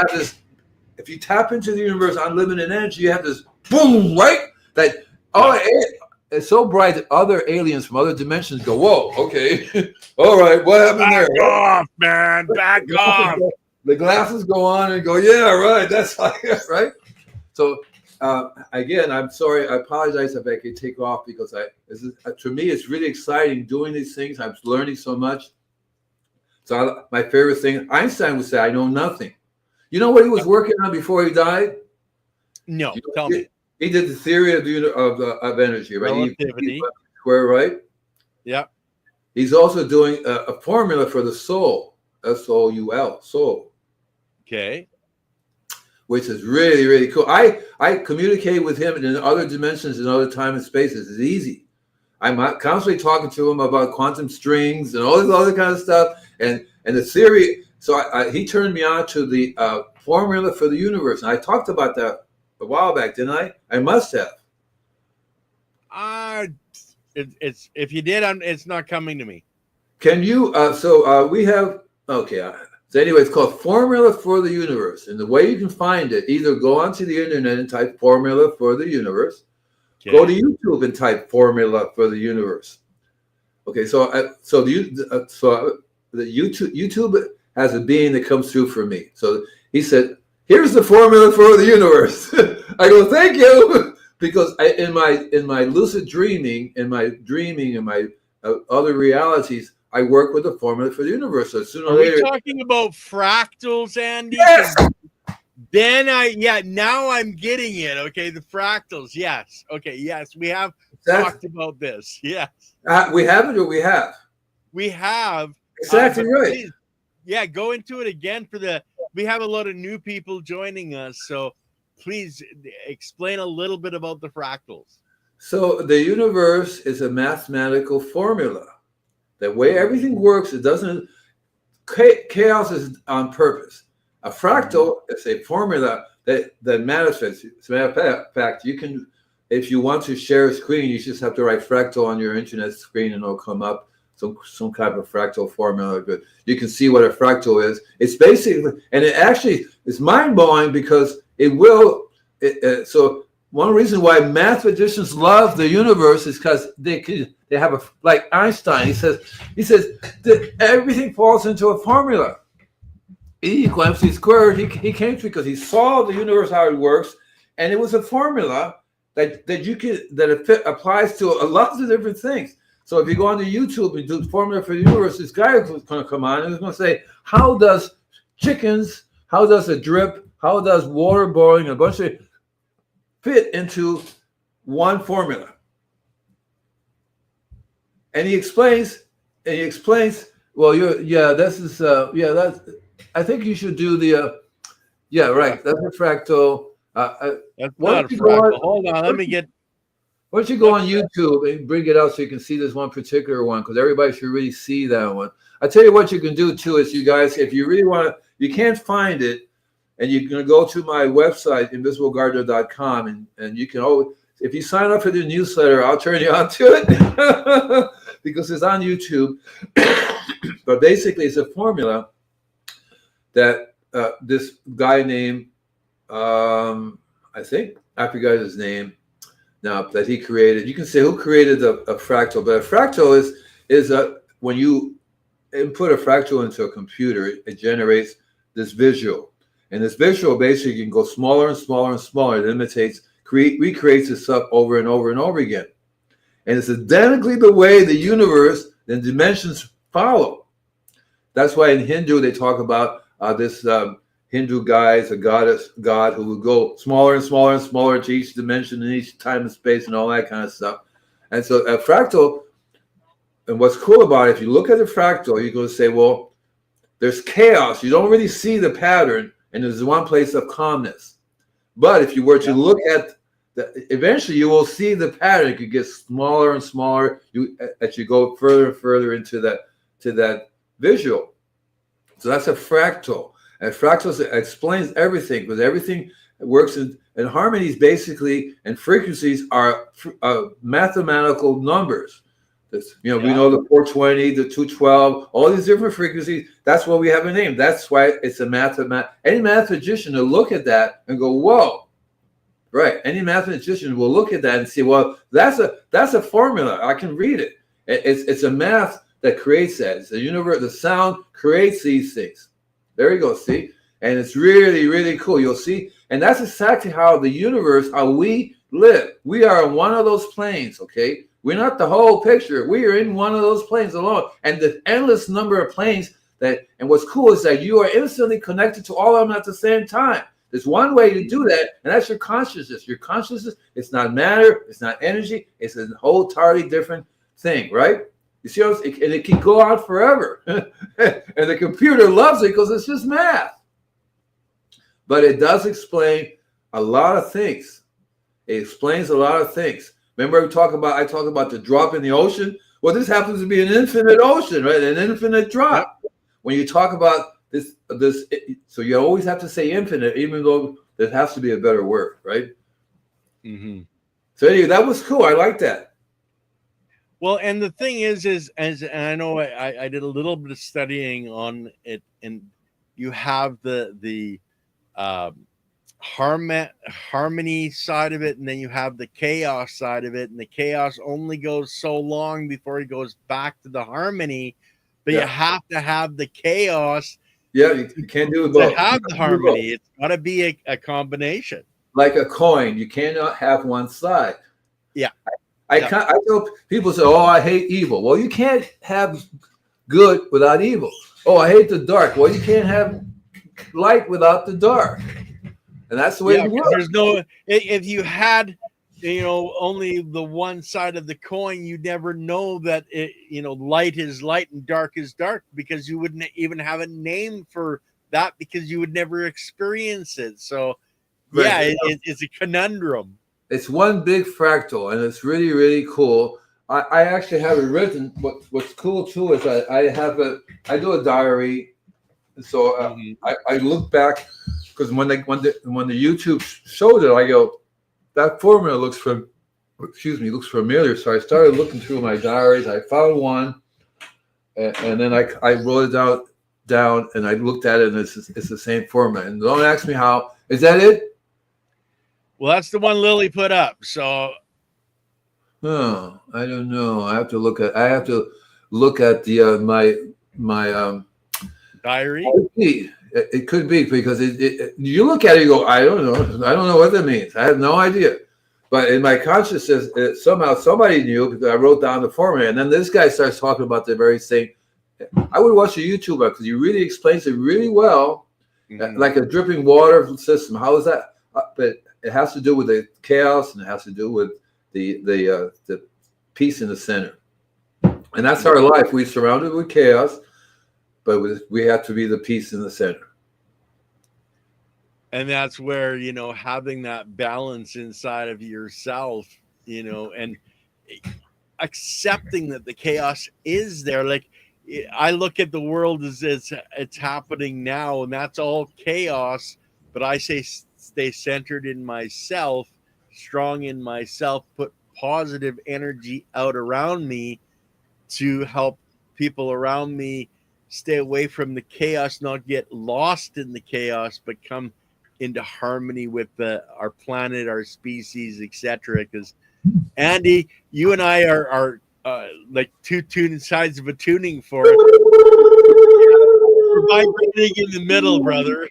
tap into the universe unlimited energy, you have this boom, right? It's so bright that other aliens from other dimensions go, whoa, okay, all right, what happened there? Back off, man, back off. The glasses go on and go, yeah, right, that's like, right? So again, I'm sorry, I apologize if I could take off, because to me, it's really exciting doing these things. I'm learning so much. So my favorite thing, Einstein would say, I know nothing. You know what he was working on before he died? No, tell me. He did the theory of energy, right? Relativity. Square, right? Yeah. He's also doing a formula for the soul, SOUL, soul. Okay. Which is really, really cool. I communicate with him in other dimensions and other time and spaces. It's easy. I'm constantly talking to him about quantum strings and all this other kind of stuff. And the theory, so he turned me on to the formula for the universe. And I talked about that a while back, didn't I? I must have. It's if you did, it's not coming to me. Can you? We have So anyway, it's called Formula for the Universe, and the way you can find it, either go onto the internet and type Formula for the Universe, go to YouTube and type Formula for the Universe. Okay, so the YouTube has a being that comes through for me. So he said, here's the formula for the universe. I go, thank you, because in my lucid dreaming, in my other realities, I work with the formula for the universe. So sooner or later, we talking about fractals, Andy? Yes. Then now I'm getting it. Okay, the fractals. Yes. Okay, yes, we have talked about this. Yes. We haven't, or we have? We have. Exactly right. Please, go into it again we have a lot of new people joining us, so please explain a little bit about the fractals. So the universe is a mathematical formula. The way everything works, it doesn't, chaos is on purpose. A fractal is a formula that manifests. As a matter of fact, you can, if you want to share a screen, you just have to write fractal on your internet screen and it'll come up. Some kind of fractal formula, but you can see what a fractal is. It's basically, and it actually is mind-blowing because it will. So one reason why mathematicians love the universe is because they have like Einstein. He says that everything falls into a formula. E equals MC squared. He came to because he saw the universe, how it works, and it was a formula that applies to a lot of different things. So if you go onto YouTube and do the formula for the universe, this guy is going to come on and he's going to say, how does chickens, how does a drip, how does water boiling, a bunch of fit into one formula? And he explains, well, that's, I think you should do the, right, that's a fractal. That's not a fractal. Hold on, let me get. Why don't you go on YouTube and bring it out so you can see this one particular one, because everybody should really see that one. I tell you what you can do too is, you guys, if you really want to, you can't find it, and you're going to go to my website, invisiblegardener.com, and you can always, if you sign up for the newsletter, I'll turn you on to it because it's on YouTube. But basically, it's a formula that this guy named, I think, I forgot his name now, that he created. You can say who created a fractal, but a fractal is when you input a fractal into a computer, it generates this visual. And this visual basically can go smaller and smaller and smaller. It recreates itself over and over and over again. And it's identically the way the universe and dimensions follow. That's why in Hindu they talk about this Hindu guy is a god who will go smaller and smaller and smaller to each dimension and each time and space and all that kind of stuff. And so a fractal, and what's cool about it, if you look at the fractal, you're going to say, well, there's chaos. You don't really see the pattern, and there's one place of calmness. But if you were to look at eventually you will see the pattern. It could get smaller and smaller as you go further and further into that visual. So that's a fractal. And fractals explains everything, because everything works in harmonies basically, and frequencies are mathematical numbers. We know the 420, the 212, all these different frequencies. That's why we have a name. That's why it's a any mathematician will look at that and go, whoa, right? Any mathematician will look at that and say, well, that's a formula. I can read it. It's a math that creates that. It's the universe. The sound creates these things. There you go. See, and it's really, really cool. You'll see, and that's exactly how the universe, how we live. We are in one of those planes. Okay. We're not the whole picture. We are in one of those planes alone. And the endless number of planes and what's cool is that you are instantly connected to all of them at the same time. There's one way to do that, and that's your consciousness. Your consciousness, it's not matter, it's not energy, it's a whole entirely different thing, right? You see, and it can go on forever. And the computer loves it because it's just math. But it does explain a lot of things. It explains a lot of things. Remember I talk about the drop in the ocean? Well, this happens to be an infinite ocean, right? An infinite drop. Yep. When you talk about this, so you always have to say infinite, even though there has to be a better word, right? Mm-hmm. So anyway, that was cool. I like that. Well, and the thing is and I know I did a little bit of studying on it, and you have the harmony side of it, and then you have the chaos side of it, and the chaos only goes so long before it goes back to the harmony, but you have to have the chaos. Yeah, you can't do it both. To have the harmony, it's got to be a combination. Like a coin, you cannot have one side. Yeah. I tell people say, "Oh, I hate evil." Well, you can't have good without evil. Oh, I hate the dark. Well, you can't have light without the dark. And that's the way it works. There's no, if you had, only the one side of the coin, you never know that light is light and dark is dark, because you wouldn't even have a name for that, because you would never experience it. So Right. it's a conundrum. It's one big fractal, and it's really, really cool. I actually have it written. What's cool too is I do a diary. So I look back, because when the YouTube showed it, I go, that formula looks familiar. So I started looking through my diaries. I found one, and then I wrote it down, and I looked at it, and it's the same formula. And don't ask me how. Is that it? Well, that's the one Lily put up. So, oh, I don't know. I have to look at the my diary. It could be, because you look at it, you go, I don't know what that means. I have no idea. But in my consciousness, somehow somebody knew, because I wrote down the formula, and then this guy starts talking about the very same. I would watch a YouTuber, because he really explains it really well, like a dripping water system. How is that? But it has to do with the chaos, and it has to do with the peace in the center. And that's our life. We're surrounded with chaos, but we have to be the peace in the center. And that's where, having that balance inside of yourself, and accepting that the chaos is there. Like, I look at the world as it's happening now, and that's all chaos. But I say, stay centered in myself, strong in myself, put positive energy out around me to help people around me stay away from the chaos, not get lost in the chaos, but come into harmony with our planet, our species, etc. Because Andy, you and I are like two sides of a tuning fork. We're vibrating in the middle, brother.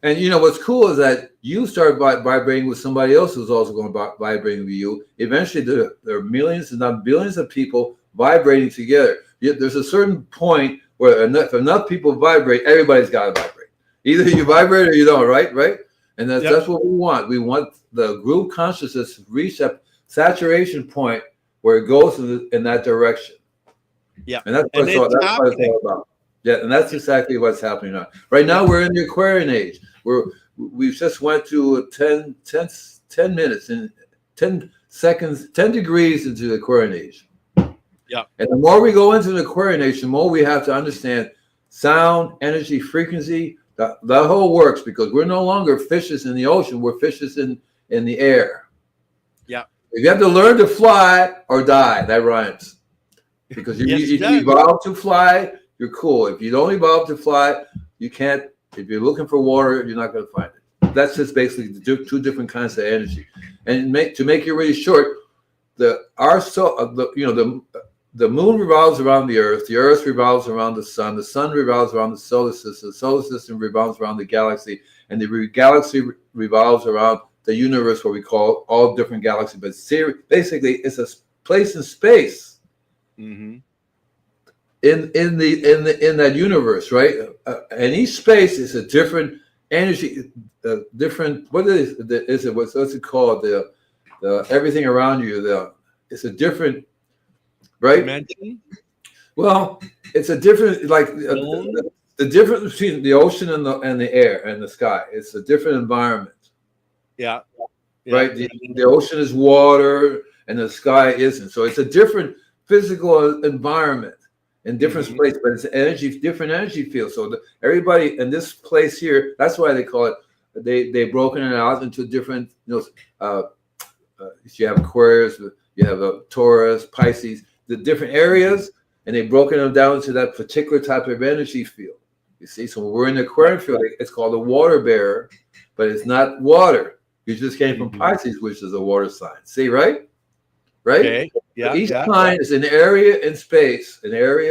And what's cool is that you start vibrating with somebody else who's also going to vibrate with you. Eventually, there are millions, if not billions, of people vibrating together. There's a certain point where if enough people vibrate, everybody's got to vibrate. Either you vibrate or you don't, right? And that's what we want. We want the group consciousness to reach that saturation point where it goes in that direction. Yeah, and that's what it's all about. Yeah, and that's exactly what's happening now. Right now, we're in the Aquarian age. We've just went to 10 minutes and 10 seconds, 10 degrees into the Aquarian age. Yeah. And the more we go into the Aquarian age, the more we have to understand sound, energy, frequency. That whole works, because we're no longer fishes in the ocean. We're fishes in the air. Yeah. If you have to learn to fly or die, that rhymes. Because you evolve to fly, you're cool. If you don't evolve to fly, you can't. If you're looking for water, you're not going to find it. That's just basically the two different kinds of energy. And to make it really short, the moon revolves around the earth revolves around the sun revolves around the solar system revolves around the galaxy, and the galaxy revolves around the universe, what we call all different galaxies. But basically, it's a place in space. Mm-hmm. In that universe, right? And each space is a different energy, different. What is it? What's it called? The everything around you. It's a different, right? Dimension? Well, it's a different, like the difference between the ocean and the air and the sky. It's a different environment. Yeah. Right. The ocean is water, and the sky isn't. So it's a different physical environment. In different places, but it's different energy fields. So everybody in this place here, that's why they call it. They've broken it out into different. You have Aquarius, you have Taurus, Pisces, the different areas, and they've broken them down into that particular type of energy field. You see, so when we're in the Aquarian field, it's called a water bearer, but it's not water. You just came from Pisces, which is a water sign. See, right? Okay. Yeah. Each sign is an area in space, in this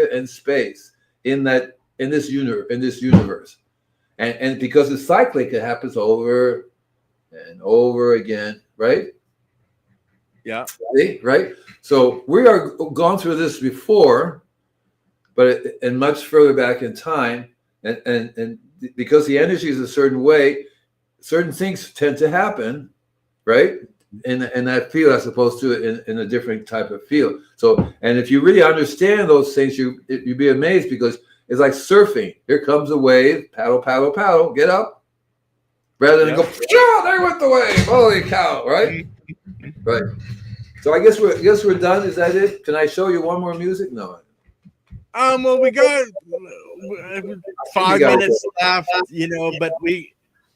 universe, and because it's cyclic, it happens over and over again, right? Yeah. Right. So we are gone through this before, but and much further back in time, and because the energy is a certain way, certain things tend to happen, right? In that field as opposed to in a different type of field. So, and if you really understand those things, you'd be amazed, because it's like surfing. Here comes a wave, paddle, paddle, paddle, get up, rather than go, yeah, there went the wave. Holy cow, right? Right. So I guess we're done. Is that it? Can I show you one more music? No. Well, we got 5 minutes left, but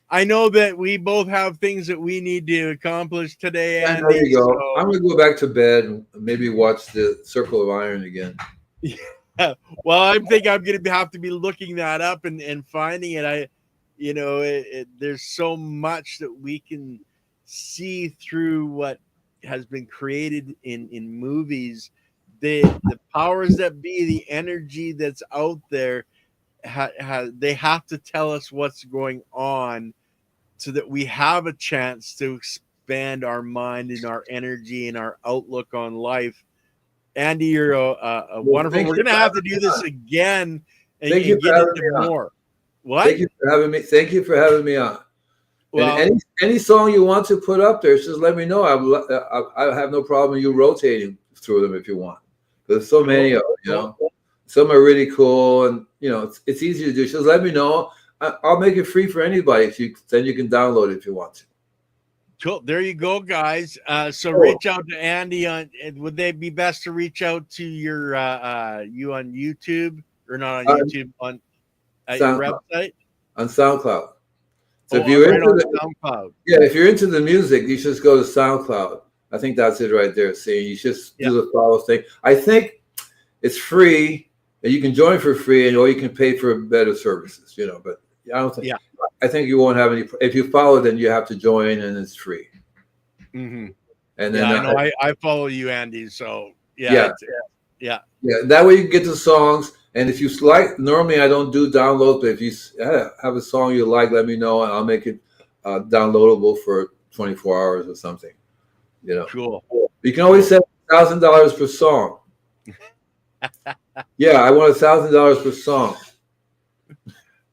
I know that we both have things that we need to accomplish today, Andy. There you go. So I'm going to go back to bed and maybe watch the Circle of Iron again. Yeah. Well, I think I'm going to have to be looking that up and finding it. There's so much that we can see through what has been created in movies. The powers that be, the energy that's out there, they have to tell us what's going on, so that we have a chance to expand our mind and our energy and our outlook on life. Andy, you're a wonderful. We're going to have to do this again and get into more. What? Thank you for having me. Thank you for having me on. Well, and any song you want to put up there, just let me know. I have no problem you rotating through them if you want. There's so many of them, Some are really cool, and it's easy to do. Just let me know. I'll make it free for anybody. Then you can download it if you want to. Cool. There you go, guys. So reach out to Andy would they be best to reach out to you on YouTube, or not on YouTube, at your website? On SoundCloud. So if you're into SoundCloud. Yeah, if you're into the music, you just go to SoundCloud. I think that's it right there. See, you just do the follow thing. I think it's free, and you can join for free, or you can pay for better services, But I don't think. Yeah. I think you won't have any. If you follow, then you have to join, and it's free. Mm-hmm. And then I follow you, Andy. So yeah. That way you can get the songs. And if you like, normally I don't do downloads, but if you have a song you like, let me know, and I'll make it downloadable for 24 hours or something. Cool. You can always send $1,000 per song. Yeah, I want $1,000 per song.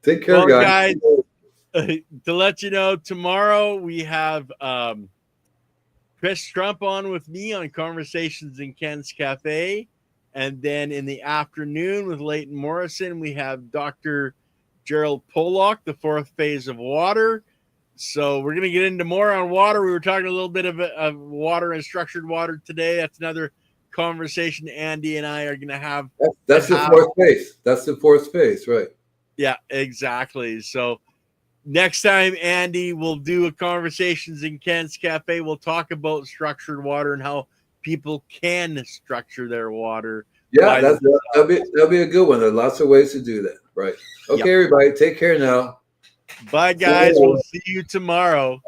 Take care, guys. To let you know, tomorrow we have Chris Trump on with me on Conversations in Ken's Cafe. And then in the afternoon with Leighton Morrison, we have Dr. Gerald Pollock, the fourth phase of water. So we're going to get into more on water. We were talking a little bit of water and structured water today. That's another conversation Andy and I are going to have. That's the fourth phase. That's the fourth phase, right? Yeah, exactly. So next time, Andy, we'll do a Conversations in Ken's Cafe. We'll talk about structured water and how people can structure their water. Yeah, that'll be a good one. There's lots of ways to do that. Right. Okay, everybody, take care now. Bye, guys. We'll see you tomorrow.